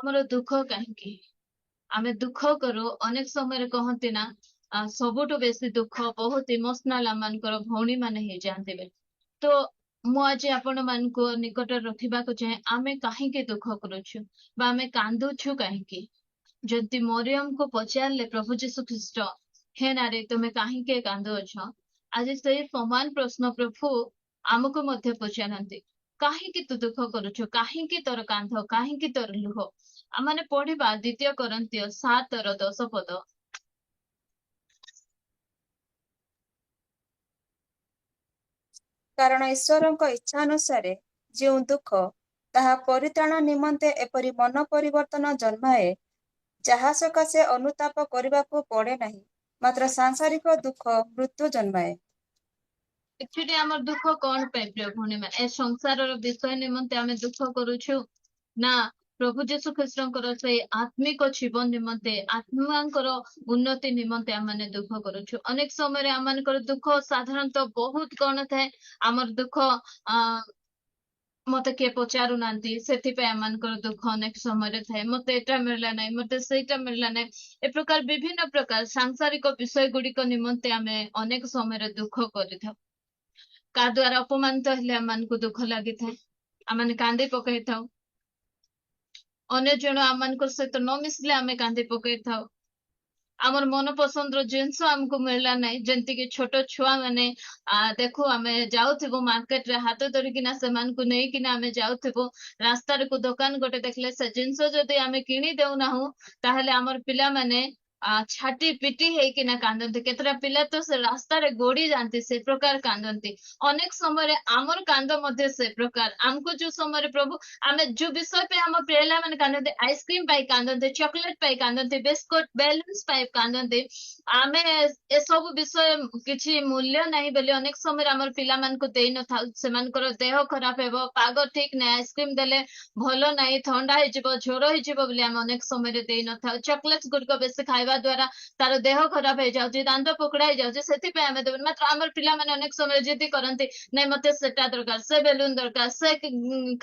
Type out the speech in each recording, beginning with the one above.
ଆମର ଦୁଃଖ କାହିଁକି? ଆମେ ଦୁଃଖ କରୁ ଅନେକ ସମୟରେ କହନ୍ତି ନା ସବୁଠୁ ବେଶୀ ଦୁଃଖ ବହୁତ ଇମୋସନାଲ ଆମମାନଙ୍କର ଭଉଣୀ ମାନେ ହେଇଯାଆନ୍ତି ବୋଲି। ତ ମୁଁ ଆଜି ଆପଣ ମାନଙ୍କୁ ନିକଟରେ ରଖିବାକୁ ଚାହେଁ ଆମେ କାହିଁକି ଦୁଃଖ କରୁଛୁ ବା ଆମେ କାନ୍ଦୁଛୁ କାହିଁକି? ଯଦି ମରିୟମକୁ ପଚାରିଲେ ପ୍ରଭୁ ଯୀଶୁ ଖ୍ରୀଷ୍ଟ ହେ ନାରୀ ତୁମେ କାହିଁକି କାନ୍ଦୁଅଛ? ଆଜି ସେଇ ସମାନ ପ୍ରଶ୍ନ ପ୍ରଭୁ ଆମକୁ ମଧ୍ୟ ପଚାରନ୍ତି। କାହିଁକି ତୁ ଦୁଃଖ କରୁଛୁ? କାହିଁକି ତୋର କାନ୍ଧ? କାହିଁକି ତୋର ଲୁହ? ଆମମାନେ ପଢିବା 2 କରିନ୍ଥୀୟ 7:10 କାରଣ ଈଶ୍ୱରଙ୍କ ଇଚ୍ଛାନୁସାରେ ଯେଉଁ ଦୁଃଖ ତାହା ପରିତ୍ରାଣ ନିମନ୍ତେ ଏପରି ମନ ପରିବର୍ତ୍ତନ ଜନ୍ମାଏ ଯାହା ସକାଶେ ଅନୁତାପ କରିବାକୁ ପଡେ ନାହିଁ, ମାତ୍ର ସାଂସାରିକ ଦୁଃଖ ମୃତ୍ୟୁ ଜନ୍ମାଏ। ଏକ୍ଚୁଆଲି ଆମର ଦୁଃଖ କଣ ପାଇଁ ପ୍ରିୟ ଭଉଣୀ ମାନେ? ଏ ସଂସାରର ବିଷୟ ନିମନ୍ତେ ଆମେ ଦୁଃଖ କରୁଛୁ ନା ପ୍ରଭୁ ଯୀଶୁ ଖ୍ରୀଷ୍ଟଙ୍କର ସେଇ ଆତ୍ମିକ ଜୀବନ ନିମନ୍ତେ ଆତ୍ମାଙ୍କର ଉନ୍ନତି ନିମନ୍ତେ ଆମେ ଦୁଃଖ କରୁଛୁ? ଅନେକ ସମୟରେ ଆମମାନଙ୍କର ଦୁଃଖ ସାଧାରଣତଃ ବହୁତ କଣ ଥାଏ? ଆମର ଦୁଃଖ ମତେ କିଏ ପଚାରୁନାହାନ୍ତି ସେଥିପାଇଁ ଆମମାନଙ୍କର ଦୁଃଖ ଅନେକ ସମୟରେ ଥାଏ। ମତେ ଏଟା ମିଳିଲା ନାହିଁ, ମତେ ସେଇଟା ମିଳିଲା ନାହିଁ। ଏ ପ୍ରକାର ବିଭିନ୍ନ ପ୍ରକାର ସାଂସାରିକ ବିଷୟ ଗୁଡିକ ନିମନ୍ତେ ଆମେ ଅନେକ ସମୟରେ ଦୁଃଖ କରିଥାଉ। କାହା ଦ୍ୱାରା ଅପମାନିତ ହେଲେ ଆମମାନଙ୍କୁ ଦୁଃଖ ଲାଗିଥାଏ, ଆମେ କାନ୍ଦି ପକାଇଥାଉ। ଅନ୍ୟ ଜଣ ଆମମାନଙ୍କ ସହିତ ନ ମିଶିଲେ ଆମେ କାନ୍ଦି ପକାଇଥାଉ। ଆମର ମନ ପସନ୍ଦର ଜିନିଷ ଆମକୁ ମିଳିଲା ନାହିଁ, ଯେମିତିକି ଛୋଟ ଛୁଆ ମାନେ ଦେଖୁ ଆମେ ଯାଉଥିବୁ ମାର୍କେଟରେ ହାତ ଧରିକିନା ସେମାନଙ୍କୁ ନେଇକିନା ଆମେ ଯାଉଥିବୁ, ରାସ୍ତାରେ କୋଉ ଦୋକାନ ଗୋଟେ ଦେଖିଲେ ସେ ଜିନିଷ ଯଦି ଆମେ କିଣି ଦଉନାହୁଁ ତାହେଲେ ଆମର ପିଲାମାନେ ଛାଟି ପିଟି ହେଇକିନା କାନ୍ଦନ୍ତି। କେତେଟା ପିଲା ତ ସେ ରାସ୍ତାରେ ଗୋଡି ଯାଆନ୍ତି, ସେ ପ୍ରକାର କାନ୍ଦନ୍ତି। ଅନେକ ସମୟରେ ଆମର କାନ୍ଦ ମଧ୍ୟ ସେ ପ୍ରକାର। ଆମକୁ ଯୋଉ ସମୟରେ ପ୍ରଭୁ ଆମେ ଯୋଉ ବିଷୟ ପାଇଁ ଆମ ପିଲାମାନେ କାନ୍ଦନ୍ତି, ଆଇସ୍କ୍ରିମ ପାଇଁ କାନ୍ଦନ୍ତି, ଚକୋଲେଟ ପାଇଁ କାନ୍ଦନ୍ତି, ବିସ୍କୁଟ ବେଲୁନ୍ସ ପାଇଁ କାନ୍ଦନ୍ତି, ଆମେ ଏସବୁ ବିଷୟ କିଛି ମୂଲ୍ୟ ନାହିଁ ବୋଲି ଅନେକ ସମୟରେ ଆମର ପିଲାମାନଙ୍କୁ ଦେଇନଥାଉ। ସେମାନଙ୍କର ଦେହ ଖରାପ ହେବ, ପାଗ ଠିକ ନାହିଁ, ଆଇସ୍କ୍ରିମ ଦେଲେ ଭଲ ନାହିଁ, ଥଣ୍ଡା ହେଇଯିବ, ଜ୍ୱର ହେଇଯିବ ବୋଲି ଆମେ ଅନେକ ସମୟରେ ଦେଇନଥାଉ। ଚକୋଲେଟ ଗୁଡିକ ବେଶୀ ଖାଇବା ଦ୍ୱାରା ତାର ଦେହ ଖରାପ ହେଇଯାଉଛି, ଦାନ୍ତ ପୋକଡା ହେଇଯାଉଛି, ସେଥିପାଇଁ ଆମେ ଦେବୁନି। ମାତ୍ର ଆମର ପିଲାମାନେ ଅନେକ ସମୟରେ ଜିଦି କରନ୍ତି, ନାଇଁ ମତେ ସେଟା ଦରକାର, ସେ ବେଲୁନ ଦରକାର, ସେ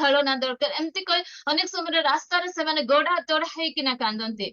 ଖେଳନା ଦରକାର, ଏମିତି କହି ଅନେକ ସମୟରେ ରାସ୍ତାରେ ସେମାନେ ଗୋଡା ତୋଡା ହେଇକିନା କାନ୍ଦନ୍ତି।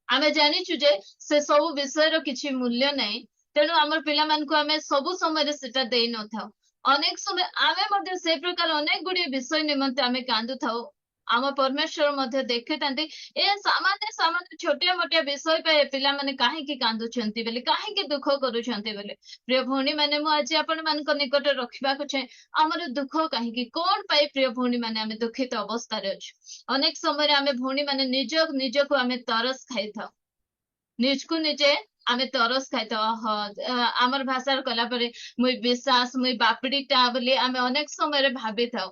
ଆମେ ଜାଣିଛୁ ଯେ ସେ ସବୁ ବିଷୟର କିଛି ମୂଲ୍ୟ ନାହିଁ, ତେଣୁ ଆମର ପିଲାମାନଙ୍କୁ ଆମେ ସବୁ ସମୟରେ ସେଟା ଦେଇନଥାଉ। ଅନେକ ସମୟ ଆମେ ମଧ୍ୟ ସେ ପ୍ରକାର ଅନେକ ଗୁଡିଏ ବିଷୟ ନିମନ୍ତେ ଆମେ କାନ୍ଦୁଥାଉ। ଆମ ପରମେଶ୍ୱର ମଧ୍ୟ ଦେଖିଥାନ୍ତି ଏ ସାମାନ୍ୟ ଛୋଟିଆ ମୋଟିଆ ବିଷୟ ପାଇଁ ପିଲାମାନେ କାହିଁକି କାନ୍ଦୁଛନ୍ତି ବୋଲି, କାହିଁକି ଦୁଃଖ କରୁଛନ୍ତି ବୋଲି। ପ୍ରିୟ ଭଉଣୀ ମାନେ, ମୁଁ ଆଜି ଆପଣମାନଙ୍କ ନିକଟରେ ରଖିବାକୁ ଚାହେଁ ଆମର ଦୁଃଖ କାହିଁକି, କଣ ପାଇଁ ପ୍ରିୟ ଭଉଣୀ ମାନେ ଆମେ ଦୁଃଖିତ ଅବସ୍ଥାରେ ଅଛୁ? ଅନେକ ସମୟରେ ଆମେ ଭଉଣୀ ମାନେ ନିଜକୁ ଆମେ ତରସ ଖାଇଥାଉ, ନିଜକୁ ନିଜେ ଆମେ ତରସ ଖାଇଥାଉ। ଆମର ଭାଷାରେ କଲା ପରେ ମୁଇଁ ବିଶ୍ୱାସ ମୁଇଁ ବାପଡିଟା ବୋଲି ଆମେ ଅନେକ ସମୟରେ ଭାବିଥାଉ।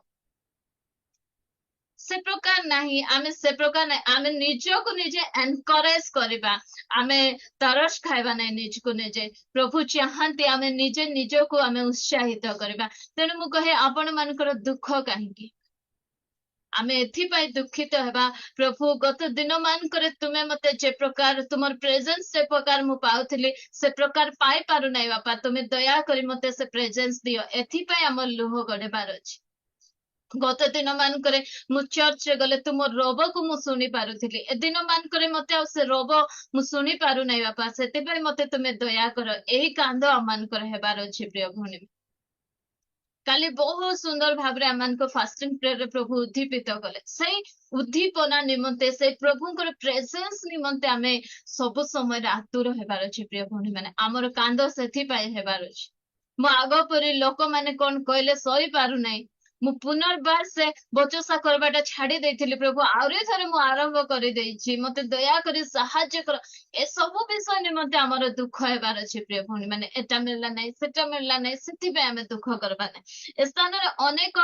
ସେ ପ୍ରକାର ନାହିଁ, ଆମେ ସେ ପ୍ରକାର ନାହିଁ। ଆମେ ନିଜକୁ ନିଜେ ଏନକରେଜ କରିବା, ଆମେ ତରସ ଖାଇବା ନାହିଁ ନିଜକୁ ନିଜେ। ପ୍ରଭୁ ଚାହାନ୍ତି ଆମେ ନିଜେ ନିଜକୁ ଆମେ ଉତ୍ସାହିତ କରିବା। ତେଣୁ ମୁଁ କହେ ଆପଣ ମାନଙ୍କର ଦୁଃଖ କାହିଁକି? ଆମେ ଏଥିପାଇଁ ଦୁଃଖିତ ହେବା, ପ୍ରଭୁ ଗତ ଦିନ ମାନଙ୍କରେ ତୁମେ ମତେ ଯେ ପ୍ରକାର ତୁମର ପ୍ରେଜେନ୍ସ ଯେ ପ୍ରକାର ମୁଁ ପାଉଥିଲି ସେ ପ୍ରକାର ପାଇ ପାରୁନାହିଁ ବାପା, ତୁମେ ଦୟାକରି ମତେ ସେ ପ୍ରେଜେନ୍ସ ଦିଅ। ଏଥିପାଇଁ ଆମର ଲୁହ ଗଡିବାର ଅଛି। ଗତ ଦିନ ମାନଙ୍କରେ ମୁଁ ଚର୍ଚ୍ଚରେ ଗଲେ ତୁମ ରବକୁ ମୁଁ ଶୁଣି ପାରୁଥିଲି, ଏ ଦିନ ମାନଙ୍କରେ ମତେ ଆଉ ସେ ରବ ମୁଁ ଶୁଣି ପାରୁନାହିଁ ବାପା, ସେଥିପାଇଁ ମତେ ତୁମେ ଦୟା କର। ଏହି କାନ୍ଦ ଆମମାନଙ୍କର ହେବାର ଅଛି ପ୍ରିୟ ଭଉଣୀ। କାଲି ବହୁତ ସୁନ୍ଦର ଭାବରେ ଆମମାନଙ୍କ ଫାଷ୍ଟିଂ ପ୍ରେୟରରେ ପ୍ରଭୁ ଉଦ୍ଦୀପିତ କଲେ। ସେଇ ଉଦ୍ଦୀପନା ନିମନ୍ତେ, ସେଇ ପ୍ରଭୁଙ୍କର ପ୍ରେଜେନ୍ସ ନିମନ୍ତେ ଆମେ ସବୁ ସମୟରେ ଆତୁର ହେବାର ଅଛି ପ୍ରିୟ ଭଉଣୀ ମାନେ। ଆମର କାନ୍ଦ ସେଥିପାଇଁ ହେବାର ଅଛି। ମୁଁ ଆଗ ପରି ଲୋକମାନେ କଣ କହିଲେ ସହି ପାରୁନାହିଁ, ମୁଁ ପୁନର୍ବାର ସେ ବଚସା କରିବାଟା ଛାଡି ଦେଇଥିଲି ପ୍ରଭୁ, ଆହୁରି ଥରେ ମୁଁ ଆରମ୍ଭ କରିଦେଇଛି, ମତେ ଦୟାକରି ସାହାଯ୍ୟ କର। ଏସବୁ ବିଷୟ ନିମନ୍ତେ ଆମର ଦୁଃଖ ହେବାର ଅଛି ପ୍ରିୟ ଭଉଣୀ ମାନେ। ଏଟା ମିଳିଲା ନାହିଁ, ସେଟା ମିଳିଲା ନାହିଁ, ସେଥିପାଇଁ ଆମେ ଦୁଃଖ କରିବା ନାହିଁ। ଏ ସ୍ଥାନରେ ଅନେକ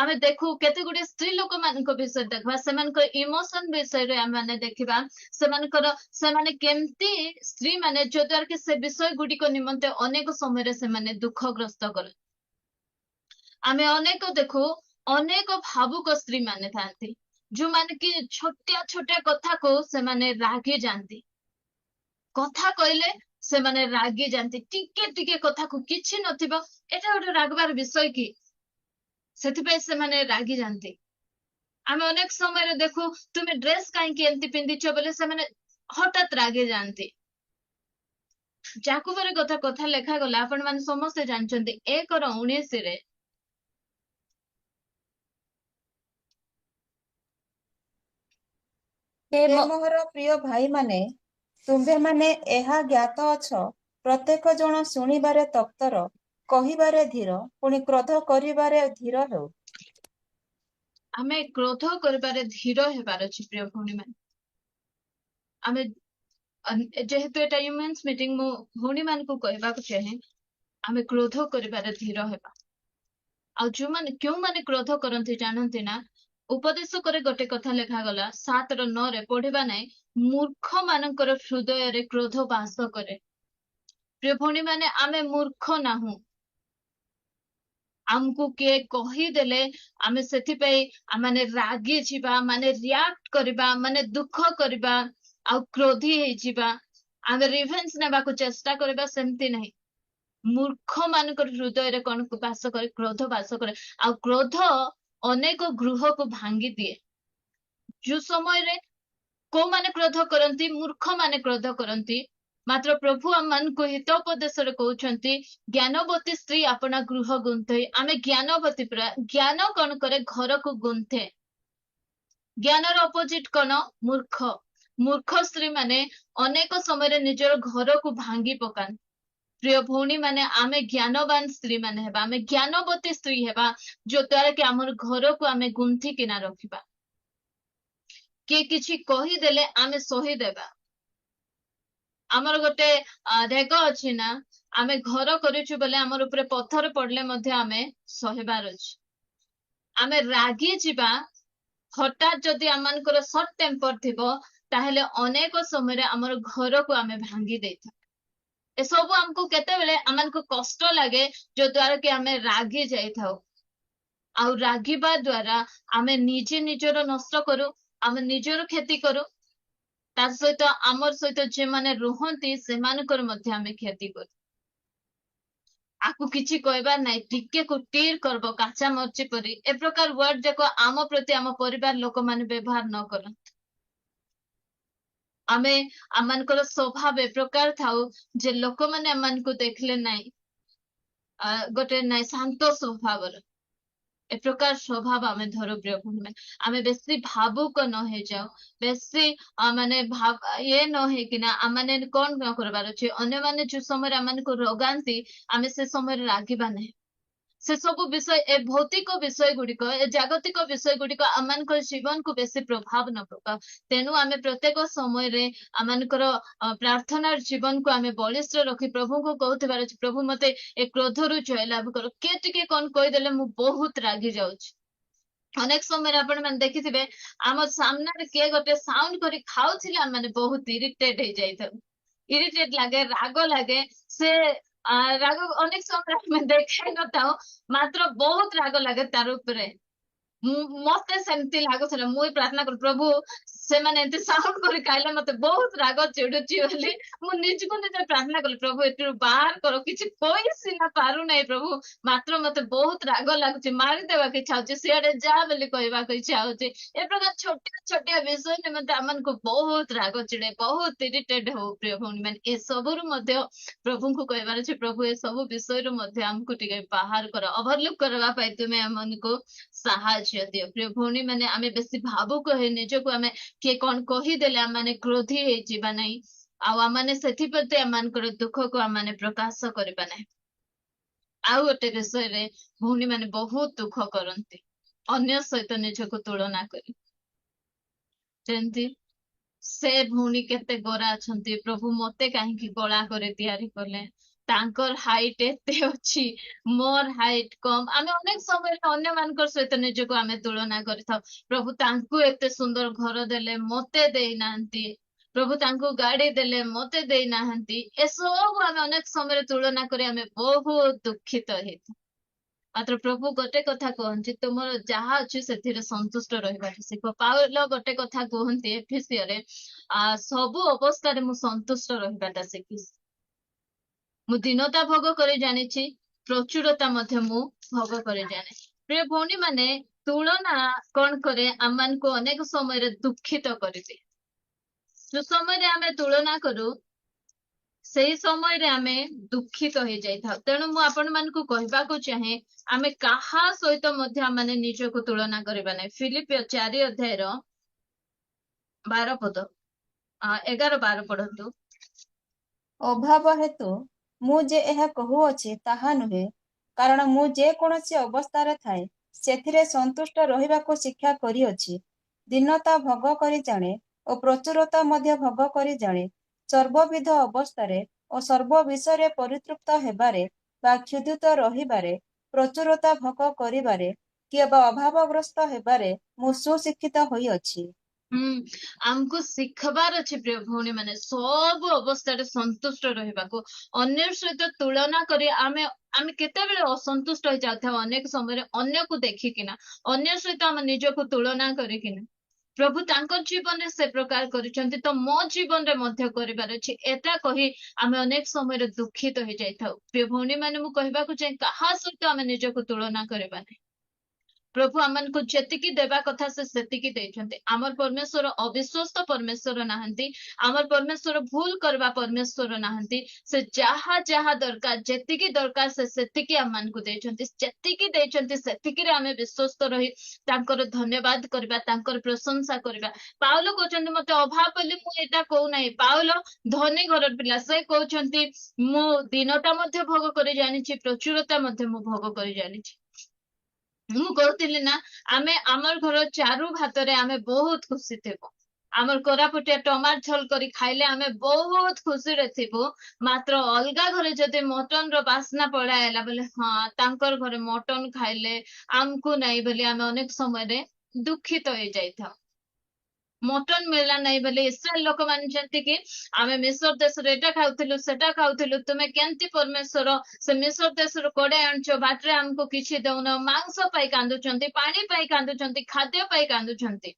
ଆମେ ଦେଖୁ, କେତେ ଗୁଡିଏ ସ୍ତ୍ରୀ ଲୋକମାନଙ୍କ ବିଷୟରେ ଦେଖିବା, ସେମାନଙ୍କ ଇମୋସନ ବିଷୟରେ ଆମେ ଦେଖିବା, ସେମାନେ କେମିତି ସ୍ତ୍ରୀ ମାନେ ଯଦ୍ୱାରା କି ସେ ବିଷୟ ଗୁଡିକ ନିମନ୍ତେ ଅନେକ ସମୟରେ ସେମାନେ ଦୁଃଖଗ୍ରସ୍ତ କରନ୍ତି। ଆମେ ଅନେକ ଦେଖୁ, ଅନେକ ଭାବୁକ ସ୍ତ୍ରୀ ମାନେ ଥାନ୍ତି ଯୋଉମାନେ କି ଛୋଟିଆ ଛୋଟିଆ କଥାକୁ ସେମାନେ ରାଗି ଯାଆନ୍ତି। କଥା କହିଲେ ସେମାନେ ରାଗି ଯାଆନ୍ତି, ଟିକେ ଟିକେ କଥାକୁ, କିଛି ନଥିବ ଏଟା ଗୋଟେ ରାଗବାର ବିଷୟ କି, ସେଥିପାଇଁ ସେମାନେ ରାଗି ଯାଆନ୍ତି। ଆମେ ଅନେକ ସମୟରେ ଦେଖୁ ତୁମେ ଡ୍ରେସ କାହିଁକି ଏମିତି ପିନ୍ଧିଛ ବୋଲେ ସେମାନେ ହଠାତ୍ ରାଗି ଯାଆନ୍ତି। ଯାକୁବରେ କଥା ଲେଖାଗଲା, ଆପଣ ମାନେ ସମସ୍ତେ ଜାଣିଛନ୍ତି 1:19 ହେ ମୋର ପ୍ରିୟ ଭାଇମାନେ, ତୁମ୍ଭେମାନେ ଏହା ଜ୍ଞାତ ଅଛ, ପ୍ରତ୍ୟେକ ଜଣ ଶୁଣିବାରେ ତତ୍ପର, କହିବାରେ ଧୀର, ପୁଣି କ୍ରୋଧ କରିବାରେ ଧୀର ହେଉ। ଆମେ କ୍ରୋଧ କରିବାରେ ଧୀର ହେବାର ଅଛି ପ୍ରିୟ ଭଉଣୀମାନେ। ଆମେ ଯେହେତୁ ଏଟା ହ୍ୟୁମାନ୍ସ ମିଟିଂ, ମୁଁ ଭଉଣୀମାନଙ୍କୁ କହିବାକୁ ଚାହେଁ, ଆମେ କ୍ରୋଧ କରିବାରେ ଧୀର ହେବା। ଆଉ କେଉଁମାନେ କ୍ରୋଧ କରନ୍ତି ଜାଣନ୍ତି ନା? ଉପଦେଶ କରି ଗୋଟେ କଥା ଲେଖାଗଲା 7:9 ପଢିବା ନାହିଁ, ମୂର୍ଖ ମାନଙ୍କର ହୃଦୟରେ କ୍ରୋଧ ବାସ କରେ। ପ୍ରିୟ ଭଉଣୀମାନେ, ଆମେ ମୂର୍ଖ ନାହୁଁ। ଆମକୁ କିଏ କହିଦେଲେ ଆମେ ସେଥିପାଇଁ ମାନେ ରାଗି ଯିବା, ମାନେ ରିଆକ୍ଟ କରିବା, ମାନେ ଦୁଃଖ କରିବା, ଆଉ କ୍ରୋଧୀ ହେଇଯିବା, ଆମେ ରିଭେଞ୍ଜ ନେବାକୁ ଚେଷ୍ଟା କରିବା, ସେମିତି ନାହିଁ। ମୂର୍ଖ ମାନଙ୍କର ହୃଦୟରେ କଣ ବାସ କରେ? କ୍ରୋଧ ବାସ କରେ। ଆଉ କ୍ରୋଧ ଅନେକ ଗୃହକୁ ଭାଙ୍ଗି ଦିଏ। ଯୋଉ ସମୟରେ କୋଉମାନେ କ୍ରୋଧ କରନ୍ତି? ମୂର୍ଖ ମାନେ କ୍ରୋଧ କରନ୍ତି। ମାତ୍ର ପ୍ରଭୁ ଆମମାନଙ୍କୁ ହିତୋପଦେଶରେ କହୁଛନ୍ତି, ଜ୍ଞାନବତୀ ସ୍ତ୍ରୀ ଆପଣା ଗୃହ ଗୁନ୍ଥେ। ଆମେ ଜ୍ଞାନବତୀ, ପୁରା ଜ୍ଞାନ କଣ କରେ? ଘରକୁ ଗୁନ୍ଥେ। ଜ୍ଞାନର ଅପୋଜିଟ କଣ? ମୂର୍ଖ। ମୂର୍ଖ ସ୍ତ୍ରୀ ମାନେ ଅନେକ ସମୟରେ ନିଜର ଘରକୁ ଭାଙ୍ଗି ପକାନ୍ତି। ପ୍ରିୟ ଭଉଣୀ ମାନେ, ଆମେ ଜ୍ଞାନବାନ ସ୍ତ୍ରୀ ମାନେ ହେବା, ଆମେ ଜ୍ଞାନବତୀ ସ୍ତ୍ରୀ ହେବା, ଯୋ ଦ୍ୱାରା କି ଆମର ଘରକୁ ଆମେ ଗୁନ୍ଥିକିନା ରଖିବା। କିଏ କିଛି କହିଦେଲେ ଆମେ ସହିଦେବା। ଆମର ଗୋଟେ ରେଗ ଅଛି ନା, ଆମେ ଘର କରିଛୁ ବୋଲେ ଆମର ଉପରେ ପଥର ପଡିଲେ ମଧ୍ୟ ଆମେ ସହିବାର ଅଛି। ଆମେ ରାଗି ଯିବା, ହଠାତ୍ ଯଦି ଆମମାନଙ୍କର ସର୍ଟ ଟେମ୍ପର ଥିବ, ତାହେଲେ ଅନେକ ସମୟରେ ଆମର ଘରକୁ ଆମେ ଭାଙ୍ଗି ଦେଇଥାଉ। ଏସବୁ ଆମକୁ କେତେବେଳେ ଆମମାନଙ୍କୁ କଷ୍ଟ ଲାଗେ, ଯୋ ଦ୍ୱାରା କି ଆମେ ରାଗି ଯାଇଥାଉ। ଆଉ ରାଗିବା ଦ୍ୱାରା ଆମେ ନିଜେ ନିଜର ନଷ୍ଟ କରୁ, ଆମେ ନିଜର କ୍ଷତି କରୁ, ତା ସହିତ ଆମର ସହିତ ଯେମାନେ ରୁହନ୍ତି ସେମାନଙ୍କର ମଧ୍ୟ ଆମେ କ୍ଷତି କରୁ। ଆକୁ କିଛି କହିବାର ନାହିଁ, ଟିକେ ଟିର କରବ କାଚା ମର୍ଚି ପରି, ଏ ପ୍ରକାର ୱାର୍ଡ ଯାକ ଆମ ପ୍ରତି ଆମ ପରିବାର ଲୋକମାନେ ବ୍ୟବହାର ନ କରନ୍ତି। ଆମେ ଆମମାନଙ୍କର ସ୍ୱଭାବ ଏ ପ୍ରକାର ଥାଉ ଯେ ଲୋକମାନେ ଆମମାନଙ୍କୁ ଦେଖିଲେ ନାହିଁ ଗୋଟେ ନାଇଁ ଶାନ୍ତ ସ୍ୱଭାବର, ଏ ପ୍ରକାର ସ୍ୱଭାବ ଆମେ ଧରୁ। ପ୍ରିୟ ଭଉଣୀ, ଆମେ ବେଶୀ ଭାବୁକ ନ ହେଇଯାଉ, ବେଶୀ ମାନେ ଇଏ ନ ହେଇକିନା ଆମମାନେ କଣ ନ କରିବାର ଅଛି? ଅନ୍ୟମାନେ ଯୋଉ ସମୟରେ ଆମମାନଙ୍କୁ ରଗାନ୍ତି, ଆମେ ସେ ସମୟରେ ରାଗିବା ନାହିଁ। ସେ ସବୁ ବିଷୟ, ଏ ଭୌତିକ ବିଷୟ ଗୁଡିକ, ଏ ଜାଗତିକ ବିଷୟ ଗୁଡିକ ଆମମାନଙ୍କ ଜୀବନକୁ ବେଶୀ ପ୍ରଭାବ ନ ପକାଉ। ତେଣୁ ଆମେ ପ୍ରତ୍ୟେକ ସମୟରେ ଆମମାନଙ୍କର ପ୍ରାର୍ଥନାର ଜୀବନକୁ ଆମେ ବଳିଷ୍ଠ ରଖି ପ୍ରଭୁଙ୍କୁ କହୁଥିବାର ଅଛି, ପ୍ରଭୁ ମତେ ଏ କ୍ରୋଧରୁ ଜୟଲାଭ କର। କିଏ ଟିକେ କଣ କହିଦେଲେ ମୁଁ ବହୁତ ରାଗି ଯାଉଛି। ଅନେକ ସମୟରେ ଆପଣ ମାନେ ଦେଖିଥିବେ, ଆମ ସାମ୍ନାରେ କିଏ ଗୋଟେ ସାଉଣ୍ଡ କରି ଖାଉଥିଲେ ଆମେ ମାନେ ବହୁତ ଇରିଟେଟ ହେଇଯାଇଥାଉ। ଇରିଟେଟ ଲାଗେ, ରାଗ ଲାଗେ। ସେ ରାଗ ଅନେକ ସମୟରେ ଆମେ ଦେଖାଇ ନଥାଉ, ମାତ୍ର ବହୁତ ରାଗ ଲାଗେ ତାର ଉପରେ। ମତେ ସେମିତି ଲାଗୁଥିଲା। ମୁଁ ପ୍ରାର୍ଥନା କରୁ, ପ୍ରଭୁ ସେମାନେ ଏମିତି ସାଉଣ୍ଡ କରି ଖାଇଲେ ମତେ ବହୁତ ରାଗ ଚିଡୁଛି ବୋଲି ମୁଁ ନିଜକୁ ନିଜେ ପ୍ରାର୍ଥନା କଲି, ପ୍ରଭୁ ଏଥିରୁ ବାହାର କର। କିଛି କହି ସିନା ପାରୁନାହିଁ ପ୍ରଭୁ, ମାତ୍ର ମତେ ବହୁତ ରାଗ ଲାଗୁଛି, ମାରିଦେବାକୁ ଇଚ୍ଛା ହଉଛି, ସିଆଡେ ଯା ବୋଲି କହିବାକୁ ଇଚ୍ଛା ହଉଛି। ଏ ପ୍ରକାର ଛୋଟିଆ ଛୋଟିଆ ବିଷୟ ନିମନ୍ତେ ଆମମାନଙ୍କୁ ବହୁତ ରାଗ ଚିଡେ, ବହୁତ ଇରିଟେଟ ହଉ। ପ୍ରିୟ ଭଉଣୀ ମାନେ, ଏସବୁରୁ ମଧ୍ୟ ପ୍ରଭୁଙ୍କୁ କହିବାର ଅଛି, ପ୍ରଭୁ ଏ ସବୁ ବିଷୟରୁ ମଧ୍ୟ ଆମକୁ ଟିକେ ବାହାର କର, ଓଭରଲୁକ୍ କରିବା ପାଇଁ ତୁମେ ଆମମାନଙ୍କୁ ସାହାଯ୍ୟ ଦିଅ। ପ୍ରିୟ ଭଉଣୀ ମାନେ, ଆମେ ବେଶୀ ଭାବୁକ ହେଇ ନିଜକୁ ଆମେ କିଏ କଣ କହିଦେଲେ ଆମମାନେ କ୍ରୋଧୀ ହେଇଯିବା ନାହିଁ, ଆଉ ଆମମାନେ ସେଥିପ୍ରତି ଆମମାନଙ୍କର ଦୁଃଖକୁ ଆମମାନେ ପ୍ରକାଶ କରିବା ନାହିଁ। ଆଉ ଗୋଟେ ବିଷୟରେ ଭଉଣୀ ମାନେ ବହୁତ ଦୁଃଖ କରନ୍ତି, ଅନ୍ୟ ସହିତ ନିଜକୁ ତୁଳନା କରି। ଯେମିତି ସେ ଭଉଣୀ କେତେ ଗୋରା ଅଛନ୍ତି, ପ୍ରଭୁ ମତେ କାହିଁକି କଳା କରି ତିଆରି କଲେ? ତାଙ୍କର ହାଇଟ୍ ଏତେ ଅଛି, ମୋର ହାଇଟ୍ କମ। ଆମେ ଅନେକ ସମୟରେ ଅନ୍ୟମାନଙ୍କ ସହିତ ନିଜକୁ ଆମେ ତୁଳନା କରିଥାଉ। ପ୍ରଭୁ ତାଙ୍କୁ ଏତେ ସୁନ୍ଦର ଘର ଦେଲେ, ମତେ ଦେଇନାହାନ୍ତି। ପ୍ରଭୁ ତାଙ୍କୁ ଗାଡି ଦେଲେ, ମତେ ଦେଇନାହାନ୍ତି। ଏସବୁ ଆମେ ଅନେକ ସମୟରେ ତୁଳନା କରି ଆମେ ବହୁତ ଦୁଃଖିତ ହେଇଥାଉ। ମାତ୍ର ପ୍ରଭୁ ଗୋଟେ କଥା କହନ୍ତି, ତୁମର ଯାହା ଅଛି ସେଥିରେ ସନ୍ତୁଷ୍ଟ ରହିବାକୁ ଶିଖ। ପାଉଲ ଗୋଟେ କଥା କୁହନ୍ତି ଏଫେସିୟରେ, ସବୁ ଅବସ୍ଥାରେ ମୁଁ ସନ୍ତୁଷ୍ଟ ରହିବାଟା ଶିଖିଛି। ମୁଁ ଦୀନତା ଭୋଗ କରି ଜାଣିଛି, ପ୍ରଚୁରତା ମଧ୍ୟ ମୁଁ ଭୋଗ କରି ଜାଣିଛି। ପ୍ରିୟ ଭଉଣୀ ମାନେ, ତୁଳନା କଣ କରେ ଆମମାନଙ୍କୁ ଅନେକ ସମୟରେ ଦୁଃଖିତ କରିଦିଏ। ଯୋଉ ସମୟରେ ଆମେ ତୁଳନା କରୁ ସେଇ ସମୟରେ ଆମେ ଦୁଃଖିତ ହେଇଯାଇଥାଉ। ତେଣୁ ମୁଁ ଆପଣମାନଙ୍କୁ କହିବାକୁ ଚାହେଁ ଆମେ କାହା ସହିତ ମଧ୍ୟ ମାନେ ନିଜକୁ ତୁଳନା କରିବା ନାହିଁ। ଫିଲିପିଓ 4 ଅଧ୍ୟାୟର 12 ପଦ 11-12 ପଢନ୍ତୁ। ଅଭାବ ହେତୁ ମୁଁ ଯେ ଏହା କହୁଅଛି ତାହା ନୁହେଁ, କାରଣ ମୁଁ ଯେ କୌଣସି ଅବସ୍ଥାରେ ଥାଏ ସେଥିରେ ସନ୍ତୁଷ୍ଟ ରହିବାକୁ ଶିକ୍ଷା କରିଅଛି। ଦୀନତା ଭୋଗ କରି ଜାଣେ ଓ ପ୍ରଚୁରତା ମଧ୍ୟ ଭୋଗ କରି ଜାଣେ। ସର୍ବବିଧ ଅବସ୍ଥାରେ ଓ ସର୍ବ ବିଷୟରେ ପରିତୃପ୍ତ ହେବାରେ ବା କ୍ଷୁଧିତ ରହିବାରେ, ପ୍ରଚୁରତା ଭୋଗ କରିବାରେ କିମ୍ବା ଅଭାବଗ୍ରସ୍ତ ହେବାରେ ମୁଁ ସୁଶିକ୍ଷିତ ହୋଇଅଛି। ଆମକୁ ଶିଖବାର ଅଛି ପ୍ରିୟ ଭଉଣୀ ମାନେ, ସବୁ ଅବସ୍ଥାରେ ସନ୍ତୁଷ୍ଟ ରହିବାକୁ। ଅନ୍ୟ ସହିତ ତୁଳନା କରି ଆମେ କେତେବେଳେ ଅସନ୍ତୁଷ୍ଟ ହେଇଯାଉଥାଉ ଅନେକ ସମୟରେ ଅନ୍ୟକୁ ଦେଖିକିନା, ଅନ୍ୟ ସହିତ ଆମେ ନିଜକୁ ତୁଳନା କରିକିନା। ପ୍ରଭୁ ତାଙ୍କ ଜୀବନରେ ସେ ପ୍ରକାର କରିଛନ୍ତି ତ ମୋ ଜୀବନରେ ମଧ୍ୟ କରିବାର ଅଛି, ଏଟା କହି ଆମେ ଅନେକ ସମୟରେ ଦୁଃଖିତ ହେଇଯାଇଥାଉ। ପ୍ରିୟ ଭଉଣୀ ମାନେ, ମୁଁ କହିବାକୁ ଚାହେଁ କାହା ସହିତ ଆମେ ନିଜକୁ ତୁଳନା କରିବା ନାହିଁ। ପ୍ରଭୁ ଆମମାନଙ୍କୁ ଯେତିକି ଦେବା କଥା ସେ ସେତିକି ଦେଇଛନ୍ତି। ଆମର ପରମେଶ୍ୱର ଅବିଶ୍ୱସ୍ତ ପରମେଶ୍ୱର ନାହାନ୍ତି, ଆମର ପରମେଶ୍ୱର ଭୁଲ କରିବା ପରମେଶ୍ୱର ନାହାନ୍ତି। ସେ ଯାହା ଯାହା ଦରକାର, ଯେତିକି ଦରକାର ସେ ସେତିକି ଆମମାନଙ୍କୁ ଦେଇଛନ୍ତି। ଯେତିକି ଦେଇଛନ୍ତି ସେତିକିରେ ଆମେ ବିଶ୍ୱସ୍ତ ରହି ତାଙ୍କର ଧନ୍ୟବାଦ କରିବା, ତାଙ୍କର ପ୍ରଶଂସା କରିବା। ପାଉଲ କହୁଛନ୍ତି ମତେ ଅଭାବ ବୋଲି ମୁଁ ଏଇଟା କହୁନାହିଁ। ପାଉଲ ଧନୀ ଘରର ପିଲା, ସେ କହୁଛନ୍ତି ମୁଁ ଦୀନତା ମଧ୍ୟ ଭୋଗ କରି ଜାଣିଛି, ପ୍ରଚୁରତା ମଧ୍ୟ ମୁଁ ଭୋଗ କରି ଜାଣିଛି। ମୁଁ କହୁଥିଲି ନା, ଆମେ ଆମର ଘର ଚାରୁ ଭାତରେ ଆମେ ବହୁତ ଖୁସି ଥିବୁ। ଆମର କୋରାପୁଟିଆ ଟମାଟ ଝୋଲ କରି ଖାଇଲେ ଆମେ ବହୁତ ଖୁସିରେ ଥିବୁ। ମାତ୍ର ଅଲଗା ଘରେ ଯଦି ମଟନ ର ବାସ୍ନା ପଳାଇଲା ବୋଲେ ହଁ ତାଙ୍କର ଘରେ ମଟନ ଖାଇଲେ ଆମକୁ ନାହିଁ ବୋଲି ଆମେ ଅନେକ ସମୟରେ ଦୁଃଖିତ ହେଇଯାଇଥାଉ। ମଟନ ମିଳିଲା ନାହିଁ ବୋଲି ଇସ୍ରାଏଲ ଲୋକ ମାନୁଛନ୍ତି କି ଆମେ ମିଶ୍ର ଦେଶରେ ଏଟା ଖାଉଥିଲୁ ସେଟା ଖାଉଥିଲୁ, ତୁମେ କେମିତି ପରମେଶ୍ୱର ସେ ମିଶ୍ର ଦେଶରୁ କୋଡେ ଆଣିଛ, ବାଟରେ ଆମକୁ କିଛି ଦଉନ। ମାଂସ ପାଇଁ କାନ୍ଦୁଛନ୍ତି, ପାଣି ପାଇଁ କାନ୍ଦୁଛନ୍ତି, ଖାଦ୍ୟ ପାଇଁ କାନ୍ଦୁଛନ୍ତି।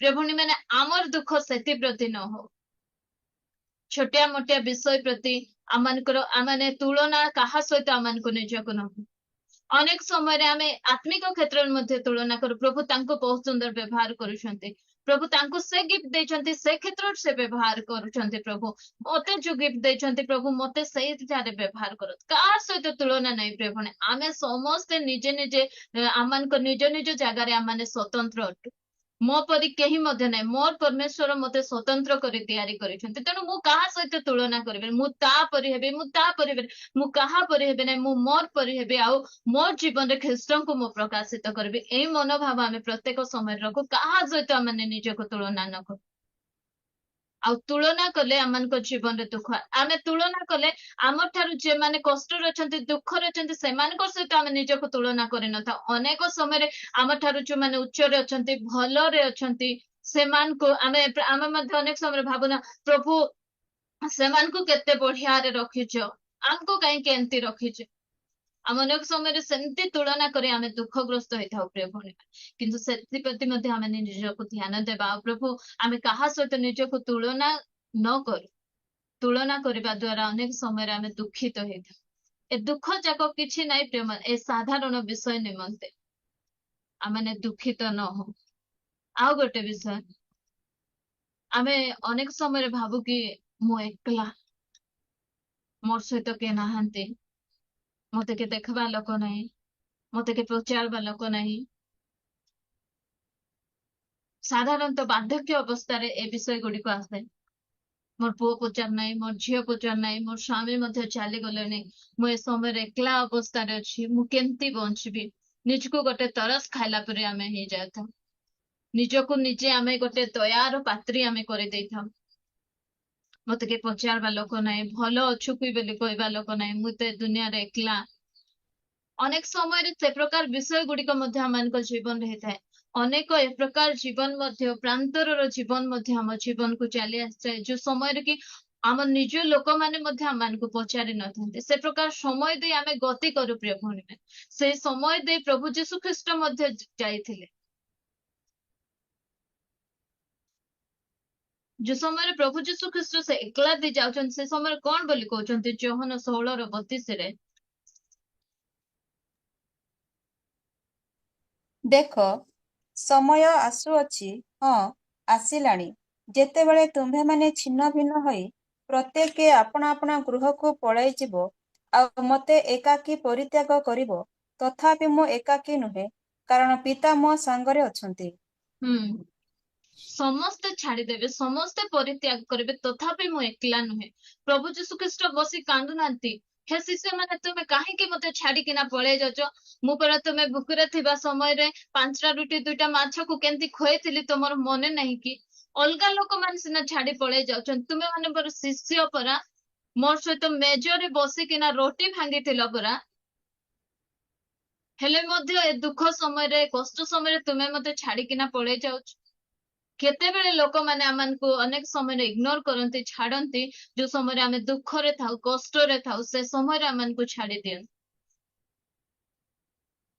ପ୍ରିୟଭଉଣୀ ମାନେ, ଆମର ଦୁଃଖ ସେଥିପ୍ରତି ନ ହଉ। ଛୋଟିଆ ମୋଟିଆ ବିଷୟ ପ୍ରତି ଆମମାନେ ତୁଳନା କାହା ସହିତ ଆମମାନଙ୍କୁ ନିଜକୁ ନବୁ। ଅନେକ ସମୟରେ ଆମେ ଆତ୍ମିକ କ୍ଷେତ୍ରରେ ମଧ୍ୟ ତୁଳନା କରୁ। ପ୍ରଭୁ ତାଙ୍କୁ ବହୁତ ସୁନ୍ଦର ବ୍ୟବହାର କରୁଛନ୍ତି, ପ୍ରଭୁ ତାଙ୍କୁ ସେ ଗିଫ୍ଟ ଦେଇଛନ୍ତି, ସେ କ୍ଷେତ୍ରରେ ସେ ବ୍ୟବହାର କରୁଛନ୍ତି। ପ୍ରଭୁ ମତେ ଯୋଉ ଗିଫ୍ଟ ଦେଇଛନ୍ତି ପ୍ରଭୁ ମତେ ସେଇଠାରେ ବ୍ୟବହାର କର। କାହା ସହିତ ତୁଳନା ନାହିଁ ପ୍ରିୟ ଭଉଣୀ। ଆମେ ସମସ୍ତେ ନିଜେ ନିଜେ ଆମମାନଙ୍କ ନିଜ ନିଜ ଜାଗାରେ ଆମମାନେ ସ୍ୱତନ୍ତ୍ର ଅଟୁ। ମୋ ପରି କେହି ମଧ୍ୟ ନାହିଁ। ମୋର ପରମେଶ୍ୱର ମତେ ସ୍ୱତନ୍ତ୍ର କରି ତିଆରି କରିଛନ୍ତି। ତେଣୁ ମୁଁ କାହା ସହିତ ତୁଳନା କରିବିନି। ମୁଁ ତା ପରି ହେବି, ମୁଁ ତା ପରି ହେବି, ମୁଁ କାହା ପରି ହେବି ନାହିଁ, ମୁଁ ମୋର ପରି ହେବି। ଆଉ ମୋ ଜୀବନରେ ଖ୍ରୀଷ୍ଟଙ୍କୁ ମୁଁ ପ୍ରକାଶିତ କରିବି। ଏଇ ମନୋଭାବ ଆମେ ପ୍ରତ୍ୟେକ ସମୟରେ ରଖୁ। କାହା ସହିତ ଆମେ ନିଜକୁ ତୁଳନା ନ କରୁ। ଆଉ ତୁଳନା କଲେ ଆମମାନଙ୍କ ଜୀବନରେ ଦୁଃଖ। ଆମେ ତୁଳନା କଲେ ଆମ ଠାରୁ ଯେମାନେ କଷ୍ଟରେ ଅଛନ୍ତି, ଦୁଃଖରେ ଅଛନ୍ତି, ସେମାନଙ୍କ ସହିତ ଆମେ ନିଜକୁ ତୁଳନା କରିନଥାଉ। ଅନେକ ସମୟରେ ଆମ ଠାରୁ ଯୋଉମାନେ ଉଚ୍ଚରେ ଅଛନ୍ତି, ଭଲରେ ଅଛନ୍ତି, ସେମାନଙ୍କୁ ଆମେ ମଧ୍ୟ ଅନେକ ସମୟରେ ଭାବୁନା ପ୍ରଭୁ ସେମାନଙ୍କୁ କେତେ ବଢିଆରେ ରଖିଛ, ଆମକୁ କାହିଁକି ଏମିତି ରଖିଛ। ଆମ ଅନେକ ସମୟରେ ସେମିତି ତୁଳନା କରି ଆମେ ଦୁଃଖଗ୍ରସ୍ତ ହେଇଥାଉ ପ୍ରିୟ ଭଉଣୀ। କିନ୍ତୁ ସେଥିପ୍ରତି ମଧ୍ୟ ଆମେ ନିଜକୁ ଧ୍ୟାନ ଦେବା। ଆଉ ପ୍ରଭୁ ଆମେ କାହା ସହିତ ନିଜକୁ ତୁଳନା ନ କରୁ। ତୁଳନା କରିବା ଦ୍ଵାରା ଅନେକ ସମୟରେ ଆମେ ଦୁଃଖିତ ହେଇଥାଉ। ଏ ଦୁଃଖ ଯାକ କିଛି ନାହିଁ ପ୍ରିୟ, ଏ ସାଧାରଣ ବିଷୟ ନିମନ୍ତେ ଆମେ ଦୁଃଖିତ ନ ହଉ। ଆଉ ଗୋଟେ ବିଷୟ, ଆମେ ଅନେକ ସମୟରେ ଭାବୁ କି ମୁଁ ଏକଲା, ମୋର ସହିତ କିଏ ନାହାନ୍ତି, ମତେ କିଏ ଦେଖିବା ଲୋକ ନାହିଁ, ମତେ କିଏ ପଚାରବା ଲୋକ ନାହିଁ। ସାଧାରଣତଃ ବାର୍ଦ୍ଧକ୍ୟ ଅବସ୍ଥାରେ ଏ ବିଷୟ ଗୁଡିକ ଆସେ। ମୋର ପୁଅ ପଚାର ନାହିଁ, ମୋର ଝିଅ ପଚାର ନାହିଁ, ମୋର ସ୍ୱାମୀ ମଧ୍ୟ ଚାଲିଗଲେଣି, ମୁଁ ଏ ସମୟରେ ଏକଲା ଅବସ୍ଥାରେ ଅଛି, ମୁଁ କେମିତି ବଞ୍ଚିବି। ନିଜକୁ ଗୋଟେ ତରସ ଖାଇଲା ପରେ ଆମେ ହେଇଯାଇଥାଉ। ନିଜକୁ ନିଜେ ଆମେ ଗୋଟେ ଦୟାର ପାତ୍ରୀ ଆମେ କରିଦେଇଥାଉ। ମତେ କିଏ ପଚାରବା ଲୋକ ନାହିଁ, ଭଲ ଅଛୁ କି ବୋଲି କହିବା ଲୋକ ନାହିଁ, ମୁଁ ତ ଏ ଦୁନିଆରେ ଏକଲା। ଅନେକ ସମୟରେ ସେ ପ୍ରକାର ବିଷୟ ଗୁଡିକ ମଧ୍ୟ ଆମମାନଙ୍କ ଜୀବନରେ ହେଇଥାଏ। ଅନେକ ଏ ପ୍ରକାର ଜୀବନ ମଧ୍ୟ, ପ୍ରାନ୍ତରର ଜୀବନ ମଧ୍ୟ ଆମ ଜୀବନକୁ ଚାଲି ଆସିଥାଏ, ଯୋଉ ସମୟରେ କି ଆମ ନିଜ ଲୋକମାନେ ମଧ୍ୟ ଆମମାନଙ୍କୁ ପଚାରି ନଥାନ୍ତି। ସେ ପ୍ରକାର ସମୟ ଦେଇ ଆମେ ଗତି କରୁ ପ୍ରିୟ ଭଉଣୀ। ସେଇ ସମୟ ଦେଇ ପ୍ରଭୁ ଯୀଶୁ ଖ୍ରୀଷ୍ଟ ମଧ୍ୟ ଯାଇଥିଲେ। ଯୋଉ ସମୟରେ ପ୍ରଭୁ ଯୀଶୁ ଖ୍ରୀଷ୍ଟ ସେ ଏକଲା ଦେଇ ଯାଉଛନ୍ତି, ସେ ସମୟରେ କଣ ବୋଲି କହୁଛନ୍ତି ଯୋହନ 16:32। ଦେଖ, ସମୟ ଆସୁଅଛି, ହଁ ଆସିଲାଣି, ଯେତେବେଳେ ତୁମ୍ଭେମାନେ ଛିନ୍ନ ଭିନ୍ନ ହୋଇ ପ୍ରତ୍ୟେକେ ଆପଣା ଆପଣା ଗୃହକୁ ପଳାଇଯିବ, ଆଉ ମୋତେ ଏକାକୀ ପରିତ୍ୟାଗ କରିବ। ତଥାପି ମୁଁ ଏକାକୀ ନୁହେଁ, କାରଣ ପିତା ମୋ ସାଙ୍ଗରେ ଅଛନ୍ତି। ହୁଁ, ସମସ୍ତେ ଛାଡିଦେବେ, ସମସ୍ତେ ପରିତ୍ୟାଗ କରିବେ, ତଥାପି ମୁଁ ଏକଲା ନୁହେଁ। ପ୍ରଭୁ ଯୀଶୁ ଖ୍ରୀଷ୍ଟ ବସି କାନ୍ଦୁନାହାନ୍ତି, ହେ ଶିଷ୍ୟମାନେ ତୁମେ କାହିଁକି ମତେ ଛାଡିକିନା ପଳେଇ ଯାଉଛ? ମୁଁ ପରା ତୁମେ ଭୁକରେ ଥିବା ସମୟରେ 5ଟା ରୁଟି 2ଟା ମାଛକୁ କେମିତି ଖୁଆଇଥିଲି ତମର ମନେ ନାହିଁ କି? ଅଲଗା ଲୋକମାନେ ସିନା ଛାଡି ପଳେଇ ଯାଉଛନ୍ତି, ତୁମେ ମାନେ ମୋର ଶିଷ୍ୟ ପରା। ମୋ ସହିତ ମେଜରେ ବସିକିନା ରୋଟି ଭାଙ୍ଗିଥିଲ ପରା। ହେଲେ ମଧ୍ୟ ଏ ଦୁଃଖ ସମୟରେ, କଷ୍ଟ ସମୟରେ ତୁମେ ମତେ ଛାଡିକିନା ପଳେଇ ଯାଉଛ। କେତେବେଳେ ଲୋକମାନେ ଆମକୁ ଅନେକ ସମୟରେ ଇଗ୍ନୋର କରନ୍ତି, ଛାଡନ୍ତି। ଯୋଉ ସମୟରେ ଆମେ ଦୁଃଖରେ ଥାଉ, କଷ୍ଟରେ ଥାଉ, ସେ ସମୟରେ ଆମକୁ ଛାଡି ଦିଅନ୍ତି।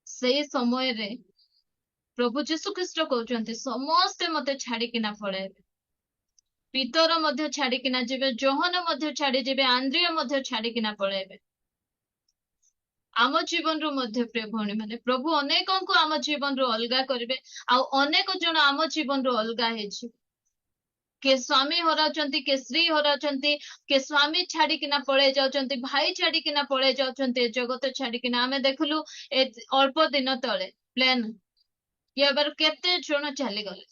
ସେଇ ସମୟରେ ପ୍ରଭୁ ଯୀଶୁ ଖ୍ରୀଷ୍ଟ କହୁଛନ୍ତି, ସମସ୍ତେ ମତେ ଛାଡିକିନା ପଳେଇବେ। ପିତର ମଧ୍ୟ ଛାଡିକିନା ଯିବେ, ଯୋହନ ମଧ୍ୟ ଛାଡିଯିବେ, ଆନ୍ଦ୍ରିୟ ମଧ୍ୟ ଛାଡିକିନା ପଳେଇବେ। ଆମ ଜୀବନରୁ ମଧ୍ୟ ପ୍ରିୟ ଭଉଣୀ ମାନେ, ପ୍ରଭୁ ଅନେକଙ୍କୁ ଆମ ଜୀବନରୁ ଅଲଗା କରିବେ, ଆଉ ଅନେକ ଜଣ ଆମ ଜୀବନରୁ ଅଲଗା ହେଇଯିବେ। କିଏ ସ୍ୱାମୀ ହରାଉଛନ୍ତି, କିଏ ସ୍ତ୍ରୀ ହରାଉଛନ୍ତି, କିଏ ସ୍ୱାମୀ ଛାଡିକିନା ପଳେଇ ଯାଉଛନ୍ତି, ଭାଇ ଛାଡିକିନା ପଳେଇ ଯାଉଛନ୍ତି, ଏ ଜଗତ ଛାଡିକିନା। ଆମେ ଦେଖିଲୁ ଏ ଅଳ୍ପ ଦିନ ତଳେ ପ୍ଲେନ ଏବାର କେତେ ଜଣ ଚାଲିଗଲେ।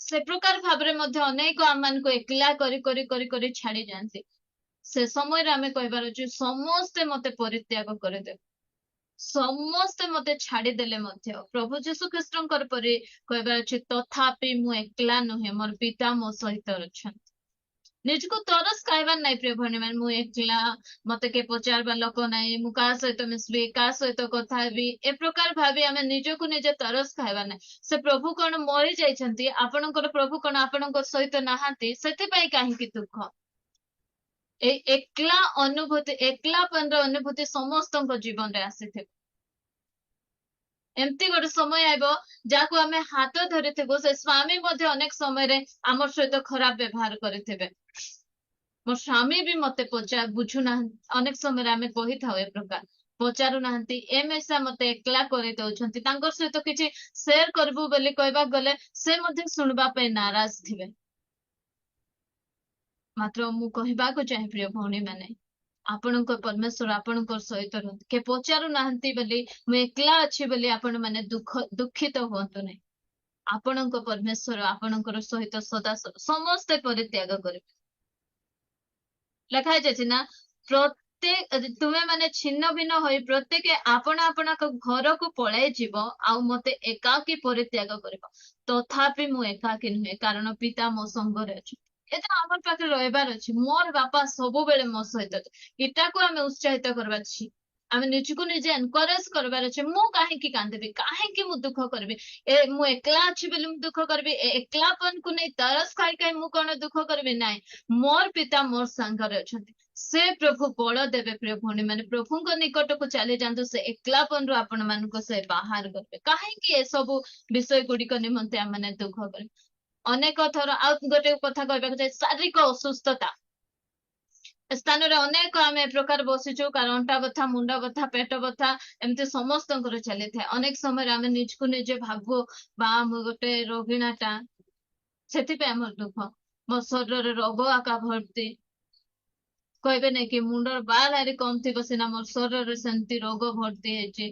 ସେ ପ୍ରକାର ଭାବରେ ମଧ୍ୟ ଅନେକ ଆମମାନଙ୍କୁ ଏକଲା କରି କରି କରି କରି ଛାଡି ଯାଆନ୍ତି। ସେ ସମୟରେ ଆମେ କହିବାର ଅଛି, ସମସ୍ତେ ମତେ ପରିତ୍ୟାଗ କରିଦେବେ, ସମସ୍ତେ ମତେ ଛାଡିଦେଲେ ମଧ୍ୟ ପ୍ରଭୁ ଯୀଶୁ ଖ୍ରୀଷ୍ଟଙ୍କର ପରି କହିବାର ଅଛି, ତଥାପି ମୁଁ ଏକଲା ନୁହେଁ, ମୋର ପିତା ମୋ ସହିତ ଅଛନ୍ତି। ନିଜକୁ ତରସ ଖାଇବାର ନାହିଁ ପ୍ରିୟ ଭଉଣୀ ମାନେ, ମୁଁ ଏକଲା, ମତେ କିଏ ପଚାରବା ଲୋକ ନାହିଁ, ମୁଁ କାହା ସହିତ ମିଶିବି, କାହା ସହିତ କଥା ହେବି, ଏ ପ୍ରକାର ଭାବି ଆମେ ନିଜକୁ ନିଜେ ତରସ ଖାଇବା ନାହିଁ। ସେ ପ୍ରଭୁ କଣ ମରି ଯାଇଛନ୍ତି? ଆପଣଙ୍କର ପ୍ରଭୁ କଣ ଆପଣଙ୍କ ସହିତ ନାହାନ୍ତି? ସେଥିପାଇଁ କାହିଁକି ଦୁଃଖ? ଏଇ ଏକଲା ଅନୁଭୂତି, ଏକଲାପନର ଅନୁଭୂତି ସମସ୍ତଙ୍କ ଜୀବନରେ ଆସିଥିବ। ଏମିତି ଗୋଟେ ସମୟ ଆଇବ ଯାହାକୁ ଆମେ ହାତ ଧରିଥିବୁ, ସେ ସ୍ୱାମୀ ମଧ୍ୟ ଅନେକ ସମୟରେ ଆମ ସହିତ ଖରାପ ବ୍ୟବହାର କରିଥିବେ। ମୋ ସ୍ୱାମୀ ବି ମତେ ବୁଝୁନାହାନ୍ତି, ଅନେକ ସମୟରେ ଆମେ କହିଥାଉ ଏ ପ୍ରକାର, ପଚାରୁନାହାନ୍ତି, ଏମେସା ମତେ ଏକଲା କରିଦଉଛନ୍ତି। ତାଙ୍କ ସହିତ କିଛି ସେୟାର କରିବୁ ବୋଲି କହିବାକୁ ଗଲେ ସେ ମଧ୍ୟ ଶୁଣିବା ପାଇଁ ନାରାଜ ଥିବେ। ମାତ୍ର ମୁଁ କହିବାକୁ ଚାହେଁ ପ୍ରିୟ ଭଉଣୀ ମାନେ, ଆପଣଙ୍କ ପରମେଶ୍ୱର ଆପଣଙ୍କ ସହିତ ରୁହନ୍ତି। କେ ପଚାରୁନାହାନ୍ତି ବୋଲି, ମୁଁ ଏକଲା ଅଛି ବୋଲି ଆପଣ ମାନେ ଦୁଃଖିତ ହୁଅନ୍ତୁ ନାହିଁ। ଆପଣଙ୍କ ପରମେଶ୍ୱର ଆପଣଙ୍କର ସହିତ ସଦା ସମସ୍ତେ ପରିତ୍ୟାଗ କରିବେ। ଲେଖା ହେଇଯାଇଛି ନା, ତୁମେ ମାନେ ଛିନ୍ନ ଭିନ୍ନ ହୋଇ ପ୍ରତ୍ୟେକ ଆପଣା ଆପଣଙ୍କ ଘରକୁ ପଳାଇ ଯିବ, ଆଉ ମତେ ଏକାକୀ ପରିତ୍ୟାଗ କରିବ। ତଥାପି ମୁଁ ଏକାକୀ ନୁହେଁ, କାରଣ ପିତା ମୋ ସଙ୍ଗରେ ଅଛି। ଏଟା ଆମର ପାଖରେ ରହିବାର ଅଛି। ମୋର ବାପା ସବୁବେଳେ ମୋ ସହିତ ଅଛି। ଏଟାକୁ ଆମେ ଉତ୍ସାହିତ କରିବାର ଅଛି। ଆମେ ନିଜକୁ ନିଜେ ଏନକରେଜ କରିବାର ଅଛି। ମୁଁ କାହିଁକି କାନ୍ଦିବି, କାହିଁକି ମୁଁ ଦୁଃଖ କରିବି? ମୁଁ ଏକଲା ଅଛି ବୋଲି ମୁଁ ଦୁଃଖ କରିବି? ଏକଲାପନକୁ ନେଇ ତରସ ଖାଇ ମୁଁ କଣ ଦୁଃଖ କରିବି? ନାଇଁ, ମୋର ପିତା ମୋର ସାଙ୍ଗରେ ଅଛନ୍ତି। ସେ ପ୍ରଭୁ ବଳ ଦେବେ ପ୍ରିୟ ଭଉଣୀ ମାନେ, ପ୍ରଭୁଙ୍କ ନିକଟକୁ ଚାଲି ଯାଆନ୍ତୁ, ସେ ଏକଲାପନରୁ ଆପଣ ମାନଙ୍କୁ ସେ ବାହାର କରିବେ। କାହିଁକି ଏସବୁ ବିଷୟ ଗୁଡିକ ନିମନ୍ତେ ଆମେ ଦୁଃଖ କରିବେ? ଅନେକ ଥର ଆଉ ଗୋଟେ କଥା କହିବାକୁ ଚାହେଁ, ଶାରୀରିକ ଅସୁସ୍ଥତା ସ୍ଥାନରେ ଅନେକ ଆମେ ଏ ପ୍ରକାର ବସିଛୁ, କାରଣ ଅଣ୍ଟା ବଥା, ମୁଣ୍ଡ ବଥା, ପେଟ ବଥା ଏମିତି ସମସ୍ତଙ୍କର ଚାଲିଥାଏ। ଅନେକ ସମୟରେ ଆମେ ନିଜକୁ ନିଜେ ଭାବୁ, ବା ମୁଁ ଗୋଟେ ରୋଗୀଣାଟା, ସେଥିପାଇଁ ଆମର ଦୁଃଖ। ମୋ ଶରୀରରେ ରୋଗ ଆକା ଭର୍ତ୍ତି। କହିବେ ନାଇଁ କି ମୁଣ୍ଡର ବାଲ ହାରି କମ ଥିବ ସିନା, ମୋର ଶରୀରରେ ସେମିତି ରୋଗ ଭର୍ତ୍ତି ହେଇଛି।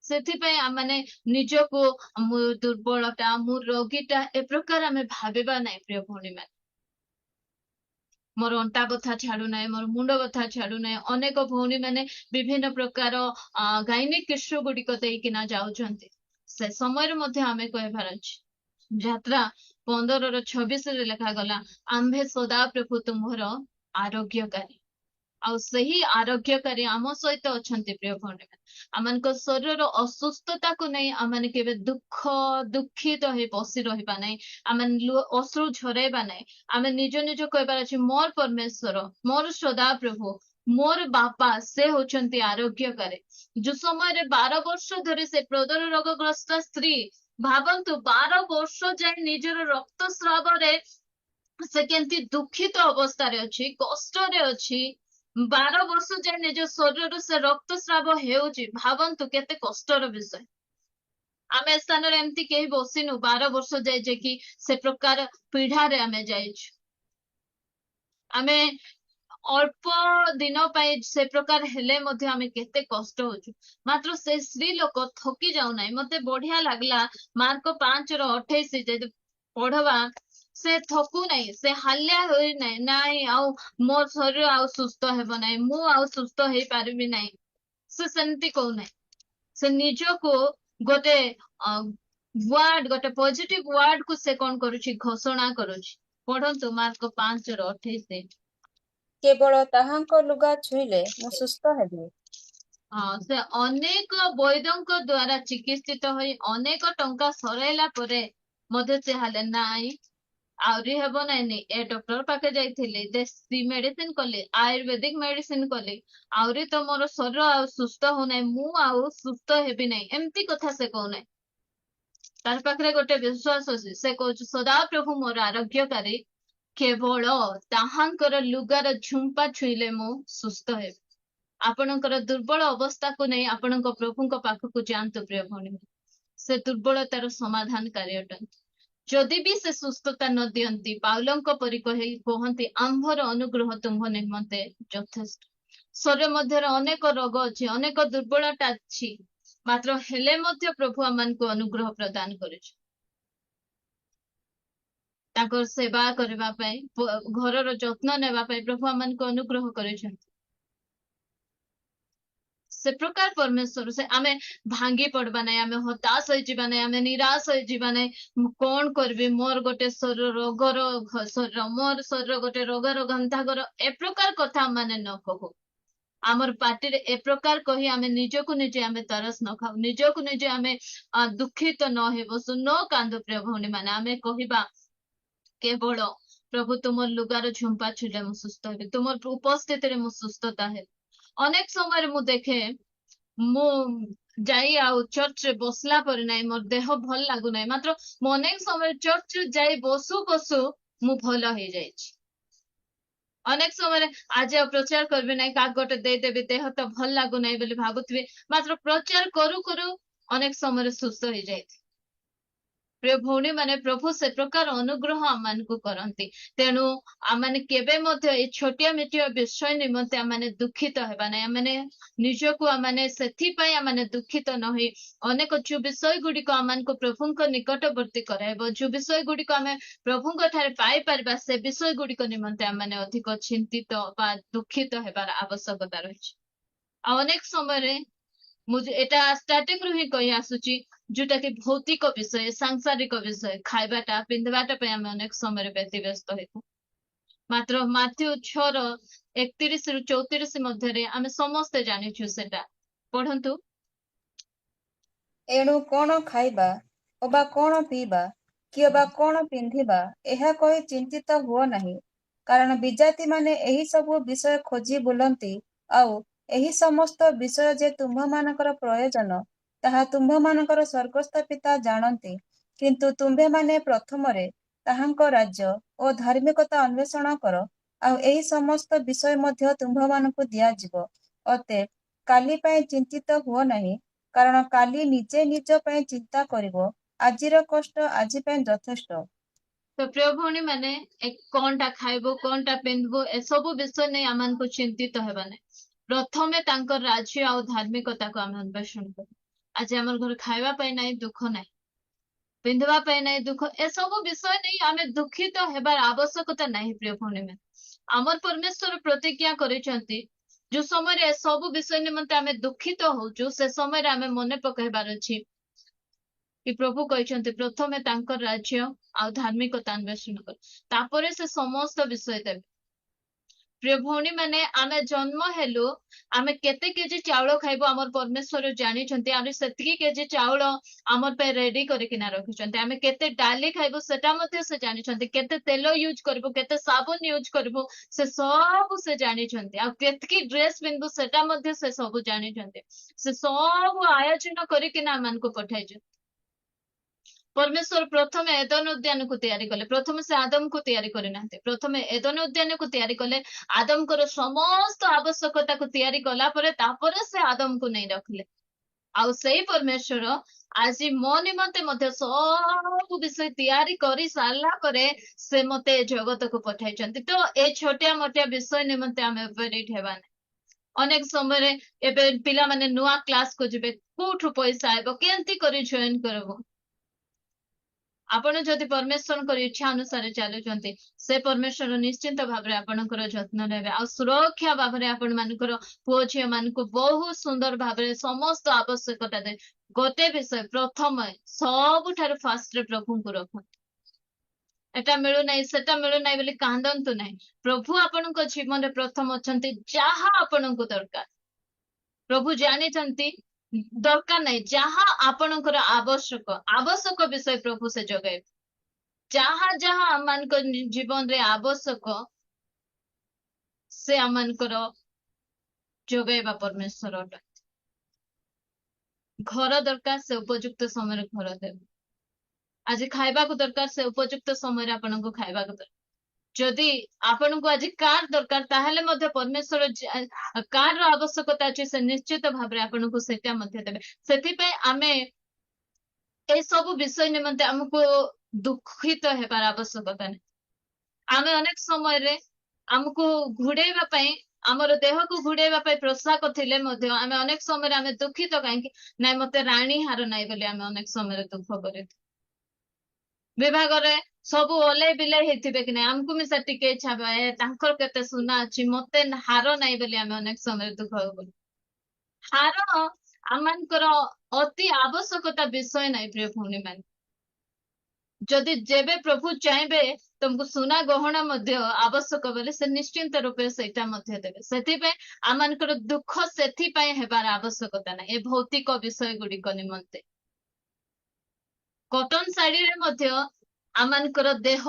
ସେଥିପାଇଁ ଆମେ ନିଜକୁ ମୁଁ ଦୁର୍ବଳତା, ମୁଁ ରୋଗୀଟା ଏ ପ୍ରକାର ଆମେ ଭାବିବା ନାହିଁ ପ୍ରିୟ ଭଉଣୀ ମାନେ। ମୋର ଅଣ୍ଟା ବଥା ଛାଡୁନାହିଁ, ମୋର ମୁଣ୍ଡ ବଥା ଛାଡୁନାହିଁ। ଅନେକ ଭଉଣୀ ମାନେ ବିଭିନ୍ନ ପ୍ରକାର ଗାଇନିକ ଇସ୍ୟୁ ଗୁଡିକ ଦେଇକିନା ଯାଉଛନ୍ତି। ସେ ସମୟରେ ମଧ୍ୟ ଆମେ କହିବାର ଅଛି, ଯାତ୍ରା 15:26 ଲେଖାଗଲା, ଆମ୍ଭେ ସଦା ପ୍ରଭୁ ତୁମର ଆରୋଗ୍ୟକାରୀ। ଆଉ ସେହି ଆରୋଗ୍ୟକାରୀ ଆମ ସହିତ ଅଛନ୍ତି ପ୍ରିୟ ଭଉଣୀ। ଆମମାନଙ୍କ ଶରୀରର ଅସୁସ୍ଥତାକୁ ନେଇ ଆମେ କେବେ ଦୁଃଖିତ ହେଇ ବସି ରହିବା ନାହିଁ। ଆମେ ଅଶ୍ରୁ ଝରେଇବା ନାହିଁ। ଆମେ ନିଜ କହିବାର ଅଛି, ମୋର ପରମେଶ୍ୱର, ମୋର ସଦା ପ୍ରଭୁ, ମୋର ବାପା, ସେ ହଉଛନ୍ତି ଆରୋଗ୍ୟକାରୀ। ଯୋଉ ସମୟରେ 12 ବର୍ଷ ଧରି ସେ ପ୍ରଦର ରୋଗଗ୍ରସ୍ତ ସ୍ତ୍ରୀ, ଭାବନ୍ତୁ 12 ବର୍ଷ ଯାଏ ନିଜର ରକ୍ତସ୍ରାବରେ ସେ କେମିତି ଦୁଃଖିତ ଅବସ୍ଥାରେ ଅଛି, କଷ୍ଟରେ ଅଛି। 12 ବର୍ଷ ଯାଏ ନିଜ ଶରୀରରୁ ସେ ରକ୍ତସ୍ରାବ ହେଉଛି। ଭାବନ୍ତୁ କେତେ କଷ୍ଟର ବିଷୟ। ଆମେ ଏ ସ୍ଥାନରେ ଏମିତି କେହି ବସିନୁ 12 ବର୍ଷ ଯାଏ ଯେ କି ସେ ପ୍ରକାର ପୀଡ଼ାରେ ଆମେ ଯାଇଛୁ। ଆମେ ଅଳ୍ପ ଦିନ ପାଇଁ ସେ ପ୍ରକାର ହେଲେ ମଧ୍ୟ ଆମେ କେତେ କଷ୍ଟ ହଉଛୁ। ମାତ୍ର ସେ ସ୍ତ୍ରୀ ଲୋକ ଥକି ଯାଉନାହିଁ। ମତେ ବଢିଆ ଲାଗିଲା ମାର୍କ 5:28 ଯଦି ପଢବା, ସେ ଥକୁ ନାହିଁ, ସେ ହାଲିଆ ହୋଇ ନାହିଁ, ନାଇଁ ଆଉ ମୋ ଶରୀର ଆଉ ସୁସ୍ଥ ହେବ ନାହିଁ, ମୁଁ ଆଉ ସୁସ୍ଥ ହେଇପାରିବି ନାହିଁ, ସେ ସେମିତି କହୁନାହିଁ। ସେ ନିଜକୁ ଗୋଟେ ୱାର୍ଡ, ଗୋଟେ ପଜିଟିଭ ୱାର୍ଡ କୁ ସେ କଣ କରୁଛି, ଘୋଷଣା କରୁଛି। ପଢନ୍ତୁ ମାର୍କ 5:28। କେବଳ ତାହାଙ୍କ ଲୁଗା ଛୁଇଁଲେ ମୁଁ ସୁସ୍ଥ ହେବି। ସେ ଅନେକ ବୈଦ୍ୟଙ୍କ ଦ୍ଵାରା ଚିକିତ୍ସିତ ହୋଇ ଅନେକ ଟଙ୍କା ସରାଇଲା ପରେ ମଧ୍ୟ ସେ ହେଲେ ନାଇଁ, ଆହୁରି ହେବ ନାଇଁ, ଏ ଡକ୍ଟର ପାଖେ ଯାଇଥିଲି, ଦେଶୀ ମେଡିସିନ କଲି, ଆୟୁର୍ବେଦିକ ମେଡିସିନ କଲି, ଆହୁରି ତ ମୋର ଶରୀର ଆଉ ସୁସ୍ଥ ହଉନାହିଁ, ମୁଁ ଆଉ ସୁସ୍ଥ ହେବି ନାହିଁ, ଏମିତି କଥା ସେ କହୁନାହିଁ। ତାର ପାଖରେ ଗୋଟେ ବିଶ୍ୱାସ ଅଛି। ସେ କହୁଛି ସଦାପ୍ରଭୁ ମୋର ଆରୋଗ୍ୟକାରୀ, କେବଳ ତାହାଙ୍କର ଲୁଗାର ଝୁମ୍ପା ଛୁଇଁଲେ ମୁଁ ସୁସ୍ଥ ହେବି। ଆପଣଙ୍କର ଦୁର୍ବଳ ଅବସ୍ଥାକୁ ନେଇ ଆପଣଙ୍କ ପ୍ରଭୁଙ୍କ ପାଖକୁ ଯାଆନ୍ତୁ ପ୍ରିୟ ଭଉଣୀ। ସେ ଦୁର୍ବଳତାର ସମାଧାନକାରୀ ଅଟନ୍ତି। ଯଦି ବି ସେ ସୁସ୍ଥତା ନ ଦିଅନ୍ତି, ପାଉଲଙ୍କ ପରି କୁହନ୍ତି ଆମ୍ଭର ଅନୁଗ୍ରହ ତୁମ୍ଭ ନିମନ୍ତେ ଯଥେଷ୍ଟ। ଶରୀର ମଧ୍ୟରେ ଅନେକ ରୋଗ ଅଛି, ଅନେକ ଦୁର୍ବଳତା ଅଛି, ମାତ୍ର ହେଲେ ମଧ୍ୟ ପ୍ରଭୁ ଆମମାନଙ୍କୁ ଅନୁଗ୍ରହ ପ୍ରଦାନ କରୁଛି। ତାଙ୍କର ସେବା କରିବା ପାଇଁ, ଘରର ଯତ୍ନ ନେବା ପାଇଁ ପ୍ରଭୁ ଆମମାନଙ୍କୁ ଅନୁଗ୍ରହ କରିଛନ୍ତି। ସେ ପ୍ରକାର ପରମେଶ୍ୱର, ସେ ଆମେ ଭାଙ୍ଗି ପଡବା ନାହିଁ, ଆମେ ହତାଶ ହେଇଯିବା ନାହିଁ, ଆମେ ନିରାଶ ହେଇଯିବା ନାହିଁ। ମୁଁ କଣ କରିବି, ମୋର ଗୋଟେ ଶରୀର ରୋଗର ଶରୀର, ମୋର ଶରୀର ଗୋଟେ ରୋଗର ଗନ୍ଧାଘର, ଏ ପ୍ରକାର କଥା ମାନେ ନ କହୁ। ଆମର ପାଟିରେ ଏ ପ୍ରକାର କହି ଆମେ ନିଜକୁ ନିଜେ ଆମେ ତରସ ନ ଖାଉ, ନିଜକୁ ନିଜେ ଆମେ ଦୁଃଖିତ ନ ହେଇ ବସୁ, ନ କାନ୍ଦୁ ପ୍ରିୟ ଭଉଣୀ ମାନେ। ଆମେ କହିବା କେବଳ ପ୍ରଭୁ ତୁମର ଲୁଗାର ଝୁମ୍ପା ଛୁଇଁଲେ ମୁଁ ସୁସ୍ଥ ହେବି, ତୁମର ଉପସ୍ଥିତିରେ ମୁଁ ସୁସ୍ଥତା ହେବି। ଅନେକ ସମୟରେ ମୁଁ ଦେଖେ, ମୁଁ ଯାଇ ଆଉ ଚର୍ଚ୍ଚରେ ବସିଲା ପରେ ନାହିଁ, ମୋର ଦେହ ଭଲ ଲାଗୁନାହିଁ, ମାତ୍ର ମୁଁ ଅନେକ ସମୟରେ ଚର୍ଚ୍ଚରେ ଯାଇ ବସୁ ବସୁ ମୁଁ ଭଲ ହେଇଯାଇଛି। ଅନେକ ସମୟରେ ଆଜି ଆଉ ପ୍ରଚାର କରିବି ନାହିଁ, କାହାକୁ ଗୋଟେ ଦେଇଦେବି, ଦେହ ତ ଭଲ ଲାଗୁନାହିଁ ବୋଲି ଭାବୁଥିବି, ମାତ୍ର ପ୍ରଚାର କରୁ କରୁ ଅନେକ ସମୟରେ ସୁସ୍ଥ ହେଇଯାଇଥିବି। ପ୍ରିୟ ଭଉଣୀ ମାନେ, ପ୍ରଭୁ ସେ ପ୍ରକାର ଅନୁଗ୍ରହ ଆମମାନଙ୍କୁ କରନ୍ତି। ତେଣୁ ଆମମାନେ କେବେ ମଧ୍ୟ ଏଇ ଛୋଟିଆ ମିଟିଆ ବିଷୟ ନିମନ୍ତେ ଆମମାନେ ଦୁଃଖିତ ହେବା ନାହିଁ। ଆମମାନେ ନିଜକୁ ଆମମାନେ ସେଥିପାଇଁ ଆମମାନେ ଦୁଃଖିତ ନ ହୋଇ ଅନେକ ଯୋଉ ବିଷୟ ଗୁଡିକ ଆମମାନଙ୍କୁ ପ୍ରଭୁଙ୍କ ନିକଟବର୍ତ୍ତୀ କରାଇବ, ଯୋଉ ବିଷୟ ଗୁଡିକ ଆମେ ପ୍ରଭୁଙ୍କ ଠାରେ ପାଇପାରିବା, ସେ ବିଷୟ ଗୁଡିକ ନିମନ୍ତେ ଆମମାନେ ଅଧିକ ଚିନ୍ତିତ ବା ଦୁଃଖିତ ହେବାର ଆବଶ୍ୟକତା ରହିଛି। ଆଉ ଅନେକ ସମୟରେ ମୁଁ ଏଟା ଷ୍ଟାର୍ଟିଂରୁ ହିଁ କହି ଆସୁଛି, ଯୋଉଟା କି ଭୌତିକ ବିଷୟ, ସାଂସାରିକ ବିଷୟ, ଖାଇବାଟା ପିନ୍ଧିବାଟା ପାଇଁ ଆମେ ଅନେକ ସମୟରେ ବ୍ୟତିବ୍ୟସ୍ତ ହେଇଥାଉ। ମାତ୍ର ମାଥ୍ୟୁ 6:31-34 ମଧ୍ୟରେ ଆମେ ସମସ୍ତେ ଜାଣିଛୁ ସେଟା। ପଢନ୍ତୁ। ଏଣୁ କଣ ଖାଇବା ଅବା କଣ ପିଇବା କି ଅବା କଣ ପିନ୍ଧିବା, ଏହା କହି ଚିନ୍ତିତ ହୁଅ ନାହିଁ। କାରଣ ବିଜାତିମାନେ ଏହି ସବୁ ବିଷୟ ଖୋଜି ବୁଲନ୍ତି, ଆଉ ଏହି ସମସ୍ତ ବିଷୟ ଯେ ତୁମ୍ଭମାନଙ୍କର ପ୍ରୟୋଜନ, ତାହା ତୁମ୍ଭମାନଙ୍କର ସ୍ୱର୍ଗସ୍ଥ ପିତା ଜାଣନ୍ତି। କିନ୍ତୁ ତୁମ୍ଭେମାନେ ପ୍ରଥମରେ ତାହାଙ୍କ ରାଜ୍ୟ ଓ ଧାର୍ମିକତା ଅନ୍ୱେଷଣ କର, ଆଉ ଏହି ସମସ୍ତ ବିଷୟ ମଧ୍ୟ ତୁମ୍ଭମାନଙ୍କୁ ଦିଆଯିବ। ଅତଏବ କାଲି ପାଇଁ ଚିନ୍ତିତ ହୁଅ ନାହିଁ, କାରଣ କାଲି ନିଜେ ନିଜ ପାଇଁ ଚିନ୍ତା କରିବ, ଆଜିର କଷ୍ଟ ଆଜି ପାଇଁ ଯଥେଷ୍ଟ। ତ ପ୍ରିୟ ଭଉଣୀ ମାନେ, କଣଟା ଖାଇବୁ, କଣଟା ପିନ୍ଧିବୁ, ଏସବୁ ବିଷୟ ନେଇ ଆମମାନଙ୍କୁ ଚିନ୍ତିତ ହେବା ନାହିଁ। ପ୍ରଥମେ ତାଙ୍କର ରାଜ୍ୟ ଆଉ ଧାର୍ମିକତାକୁ ଆମେ ଅନ୍ୱେଷଣ କରୁ। ଆଜି ଆମର ଘରେ ଖାଇବା ପାଇଁ ନାହିଁ, ଦୁଃଖ ନାହିଁ, ପିନ୍ଧିବା ପାଇଁ ନାହିଁ, ଦୁଃଖ, ଏସବୁ ବିଷୟ ନେଇ ଆମେ ଦୁଃଖିତ ହେବାର ଆବଶ୍ୟକତା ନାହିଁ। ପ୍ରିୟ ଭଉଣୀ ମାନେ, ଆମର ପରମେଶ୍ୱର ପ୍ରତିଜ୍ଞା କରିଛନ୍ତି, ଯୋଉ ସମୟରେ ଏସବୁ ବିଷୟ ନିମନ୍ତେ ଆମେ ଦୁଃଖିତ ହଉଛୁ, ସେ ସମୟରେ ଆମେ ମନେ ପକାଇବାର ଅଛି କି ପ୍ରଭୁ କହିଛନ୍ତି ପ୍ରଥମେ ତାଙ୍କର ରାଜ୍ୟ ଆଉ ଧାର୍ମିକତା ଅନ୍ୱେଷଣ କର, ତାପରେ ସେ ସମସ୍ତ ବିଷୟ ଦେବେ। ପ୍ରିୟ ଭଉଣୀ ମାନେ, ଆମେ ଜନ୍ମ ହେଲୁ, ଆମେ କେତେ କେଜି ଚାଉଳ ଖାଇବୁ ଆମର ପରମେଶ୍ୱର ଜାଣିଛନ୍ତି। ଆମେ ସେତିକି କେଜି ଚାଉଳ ଆମର ପାଇଁ ରେଡି କରିକିନା ରଖିଛନ୍ତି। ଆମେ କେତେ ଡାଲି ଖାଇବୁ ସେଟା ମଧ୍ୟ ସେ ଜାଣିଛନ୍ତି। କେତେ ତେଲ ୟୁଜ କରିବୁ, କେତେ ସାବୁନ ୟୁଜ କରିବୁ, ସେ ସବୁ ସେ ଜାଣିଛନ୍ତି। ଆଉ କେତିକି ଡ୍ରେସ ପିନ୍ଧିବୁ ସେଟା ମଧ୍ୟ ସେ ସବୁ ଜାଣିଛନ୍ତି। ସେ ସବୁ ଆୟୋଜନ କରିକିନା ଆମମାନଙ୍କୁ ପଠାଇଛନ୍ତି। परमेश्वर प्रथमे एदन उद्यान को तैयारी कले प्रथमे से आदम को तैयारी करना प्रथमे एदन उद्यान को तैयारी कले आदम को समस्त आवश्यकता को तैयारी कला तापरे से आदम को नहीं रखले आउ सही परमेश्वर आज मो निमंते मध्य सब विषय तैयारी करी सारला परे से मते जगत को पठाई तो ए छोटिया मोटिया विषय निमंते आम ऑपरेट हेबानी अनेक समय एबे पिला माने नुआ क्लास को जिबे कोठु पैसा आइबो केंती करी जॉइन करबो आपण जदि परमेश्वर इच्छा अनुसार चलुचंती से परमेश्वर निश्चिंत भाव आपणकर जत्न नेबे आ सुरक्षा भाव आपण मानकर पुओ झियो मानकु बहुत सुंदर भाव समस्त आवश्यकता दे गोटे विषय प्रथम सबुठारु फास्ट प्रभु को रखु एटा मिलु नाही सेटा मिलु नाही बोली कांदंतु नाही प्रभु आपणक जीवन रे प्रथम अछंती जहा आपणक दरकार प्रभु जानिचंती दरकार नहीं जहा आपणकर आवश्यक आवश्यक विषय प्रभु से जगाए जहा जहा आमान जीवन रे आवश्यक से आमानकर जगाइबा परमेश्वर घर दरकार से उपयुक्त समय घर देव आज खाइबा को दरकार से उपयुक्त समय आपन को खाइबा को दरकार जदि आपन को आज कार दरकार ताहले मध्य परमेश्वर कार रो आवश्यकता अछि से निश्चित भाबरे आपन को सेटा मध्य देबे सेति पे आमे ए सब विषय निमंते हमको दुखित हेबार आवश्यकता नै आमे अनेक समय रे हमको घुड़ेबा पई हमर देह को घुड़ेबा पई पोशाक थिले मध्य आमे अनेक समय रे आमे दुखित काहे कि नै मते रानी हार नै बोली आमे अनेक समय रे दुख करे विभाग रे सब ओले बिले हेतिबे कि नै हमकु मिसा टिके छाबा ए तांकर केते सुना अछि मते हार नै बोली आमे अनेक समय दुख बोली हार आमानकर अति आवश्यकता विषय नै प्रिय भौणी मान जदि जेबे प्रभु चाहेबे तुमको सुना गहना मध्य आवश्यक बोले से निश्चिंत रूपे सेटा मध्य देबे सेति पे आमानकर दुख सेति पय हेबार आवश्यकता नै ए भौतिक विषय गुडी को निमंते कॉटन साड़ी रे मध्य आमानकर देह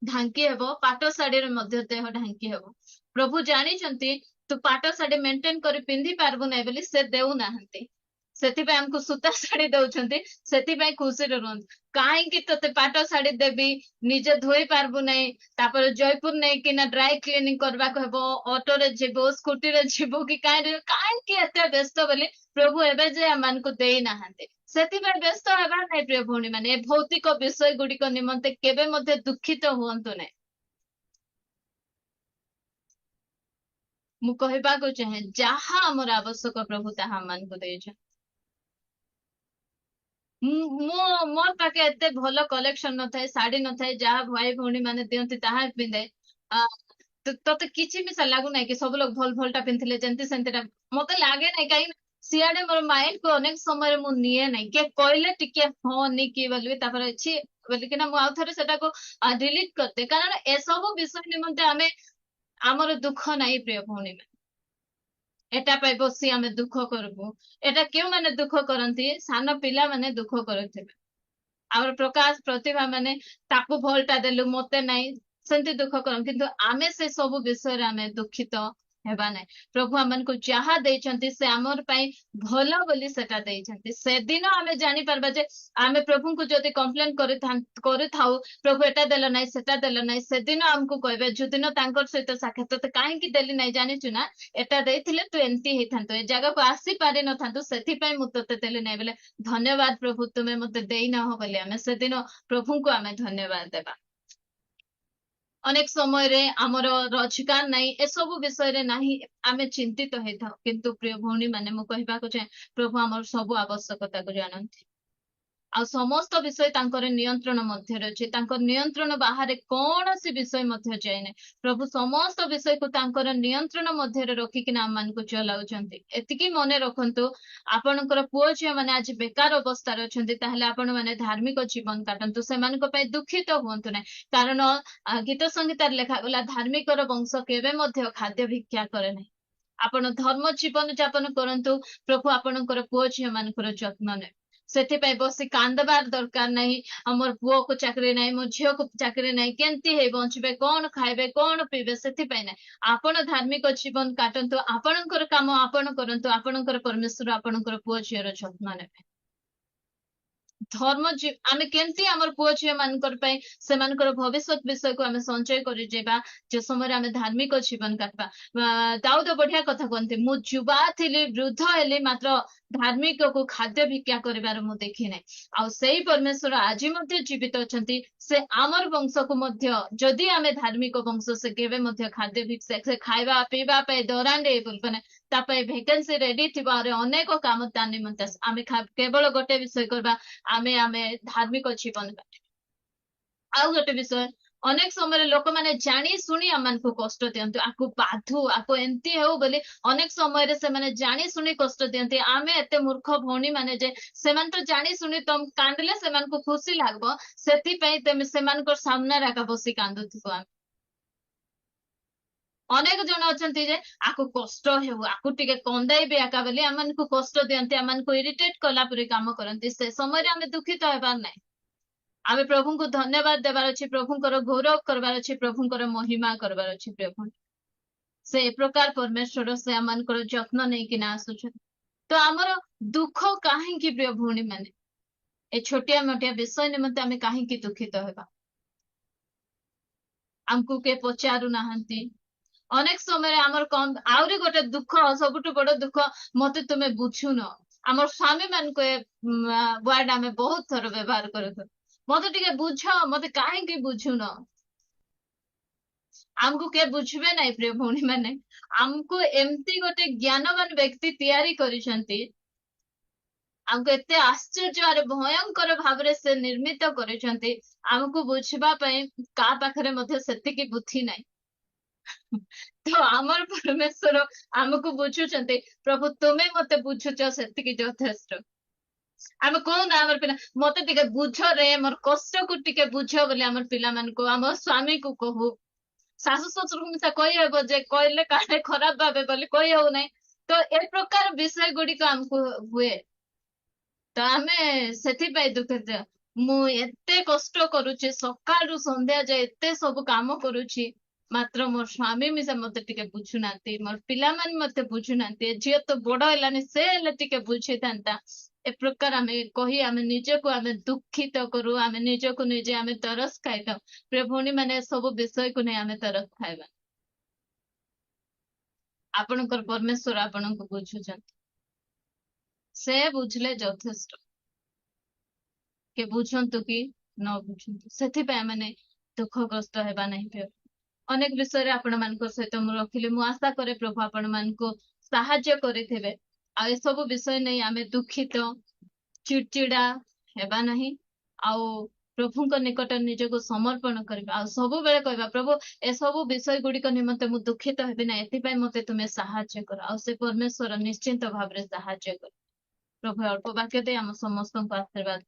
ढांकी हेबो पाट साड़ी रे मध्य देह ढांकी हेबो प्रभु जानी चंती तू पाट साड़ी मेंटेन करी पिंधी पारबो नै बोली से देउ नाहंती सेति पे हमको सूता साड़ी दउछंती सेति पे खुशी रे रहन काहे कि तते पाट साड़ी देबी निजे धोई पारबो नै तापर जयपुर नै कि ना ड्राई क्लीनिंग करबा को हेबो ऑटो रे जेबो स्कूटी रे जेबो कि काहे कि एते व्यस्त बोली प्रभु एबे जे आमान को देई नाहंती सेति पे व्यस्त हेबा नै प्रिय भौणी माने भौतिक विषय गुडी को निमंते केबे मध्ये दुखित हुअंतु नै मु कहबा को चाहे जहा हमर आवश्यक प्रभु ताहा मान को देछ मो मोर पाके एते भलो कलेक्शन न थाए साड़ी न थाए जहा भाई भौणी माने दियंती ताहा पिंदे तते किछि भी सा लागु नै कि सब लोग भल भलटा पिनथिले जेंती सेंतेटा मते लागे नै काई सियाडे मोर माइंड को अनेक समय मु निये नै के कहले टिके हो नि कि बोलबे तापर अछि बोली कि ना मु आउथरे सेटा को डिलीट करते कारण ए सब विषय निमंते आमे हमर दुख नै प्रिय भौणी एटा पे बसी आमे दुख करबो एटा केउ माने दुख करंती सान पिला माने दुख करथिबे आवर प्रकाश प्रतिभा माने ताकू भलटा देलु मते नै सेंती दुख करन किंतु आमे से सब विषय रे आमे दुखित हेबा नै प्रभु हमन को जहा देचंती से हमर पई भलो बोली सेटा देचंती से दिन आमे जानि परबा जे आमे प्रभु को जदी कंप्लेन करे थाउ प्रभु एटा देलो नै सेटा देलो नै से दिन हमको कहबे जो दिन तांकर सहित साक्षात त काहे कि देली नै जानि छु ना एटा देथिले तू एंती हेथांतो ए जगह को आसी पारे न थांतो सेथि पई मु तते देली नै बोले धन्यवाद प्रभु तुमे मते देई न हो बोले आमे से दिन प्रभु को आमे धन्यवाद देबा अनेक समय रे आमर रोजगार नहीं ए सब विषय रे नहीं आमे चिंतित हेता किंतु प्रिय भौणी माने मु कहबा को चाहे प्रभु आमर सब आवश्यकता को जानंती आ समस्त विषय तांकर नियंत्रण मध्य रही तांकर नियंत्रण बाहर कौन सी विषय मध्य जाए ना प्रभु समस्त विषय को तांकर नियंत्रण मध्य रखिकिना आम को चलाउछंती एतिकी मने रखंतु आपणकर पुओ झियो माने आज बेकार अवस्था रे अछंती ताहले आपण माने धार्मिक जीवन काटंतु सेमानक पय दुखित हुअंतु नै कारण गीत संगीत लेखा गला धार्मिक वंश केबे मध्य खाद्य भिक्षा करे नै आपण धर्म जीवन यापन करंतु प्रभु आपणकर पुओ झियो मानकर जत्न नै सेति पे बसी कांदबार दरकार नहीं हमर पुओ को चाकरी नहीं मो झियो को चाकरी नहीं केंती हे बंचबे कोन खाइबे कोन पीबे सेति पे नहीं आपण धार्मिक जीवन काटंतु आपणकर काम आपण करंतु आपणकर परमेश्वर आपणकर पुओ झियो रो जत्न नेबे धर्म आमे केमती आमर पुओ झियो मानकर पई सेमानकर भविष्यत विषय को आमे संचय करि जेबा जे समय आमे धार्मिक जीवन काटबा दाऊद बढ़िया कथा कहते मु युवा थिली वृद्ध हेली मात्र धार्मिक को खाद्य भिक्षा करिवार मु देखि नै आ सेही परमेश्वर आज मध्य जीवित अछंती से आमर वंश को मध्य जदि आमे धार्मिक वंश से केबे मध्य खाद्य भिक्षा से खाइबा पीबा पे दौरान बोलबने तापय वैकेंसी रेडी थिबा रे अनेक काम ता निमंते आमे केवल गोटे विषय करबा आमे आमे धार्मिक जीवन काटिबा आउ गोटे विषय अनेक समय लोक माने जानी सुनी आमको कष्ट दियंतु आकु बाधु आकु एंती हेउ बोली अनेक समय रे से माने जानी सुनी कष्ट दियंती आमे एते मूर्ख भौणी माने जे सेमान तो जानी सुनी तम कांदले सेमान को खुशी लागबो सेति पई तमे सेमान को सामना राका बसी कांदुथिबो आमे अनेक जन अछंती जे आकु कष्ट हेउ आकु टिके कंदाइबे आका बोली आमनको कष्ट दियंती आमनको इरिटेट कला परे काम करंती से समय रे आमे दुखित हेबार नै आमे प्रभु को धन्यवाद देवार अच्छी प्रभु गौरव करवार अच्छी प्रभु महिमा करवार अच्छी प्रभु से ए प्रकार परमेश्वर से आम जत्न नहीं कि आसुच तो आमर दुख कहीं प्रिय भौणी माने ए छोटिया मोटिया विषय निमंते आमे कहीं दुखित हेबा आमको के पचारू नाहंती अनेक समय आमर कम आउरी गोटे दुख सबुठु बड़ दुख मते तुमे बुझुन आमर स्वामी मान को वर्ड आमे बहुत थर व्यवहार करथु मते टिके बुझ मते कहीं बुझुन आमको के बुझबे नहीं प्रिय भौणी माने आमको एमती गोटे ज्ञानवान व्यक्ति तैयारी करिसंती आमको एते आश्चर्य और भयंकर भावरे से निर्मित करिसंती आमको बुझबा पई का पाखरे मध्ये सेतिकी बुद्धि नाही तो आमर परमेश्वर आमको बुझुचंती प्रभु तुमे मते बुझुच सेतिकी यथेष्ट आम कौन आमर पिला मते टिके बुझ रे मोर कष्ट को टिके बुझ बोले आमर पिला मान को आमर स्वामी को कहू सासु ससुर को मिसा कहि हेबो जे कहले काहे खराब भाबे बोली कहि हो नै तो ए प्रकार विषय गुडी को हमको हुए तो आमे सेथि पई दुखित मु एते कष्ट करूची सकाळु संध्या जे एते सब काम करूची मात्र मोर स्वामी मिसा मते टिके बुझु नांती मोर पिला मान मते बुझु नांती जियो तो बड़ हेलानी से हेले टिके बुझी थांता ए प्रकार आमे कही आमे निजे को आमे दुखित करू आमे निजे को निजे आमे तरस खाइता प्रिय भौणी माने सब विषय को नै आमे तरस खाइबा आपनकर परमेश्वर आपनको बुझुछन से बुझले यथेष्ट के बुझंतु कि न बुझंतु सेथि पे माने दुखग्रस्त हेबा नहीं पे अनेक विषय आपण मानकर सहित मु रखिले मु आशा करे प्रभु आपण मानको सहाय्य करिथिबे आ ए सब विषय नै आमे दुखित चिड़चिड़ा हेबा नहीं आउ प्रभु निकट निजको समर्पण करबा आ सब बेले कहबा प्रभु ए सब विषय गुडी निमंते मु दुखित हेबे ना एति मते तुमे सहाय्य कर आ से परमेश्वर निश्चिंत भाव रे सहाय्य कर प्रभु अल्प वाक्य दे हम समस्त को आशीर्वाद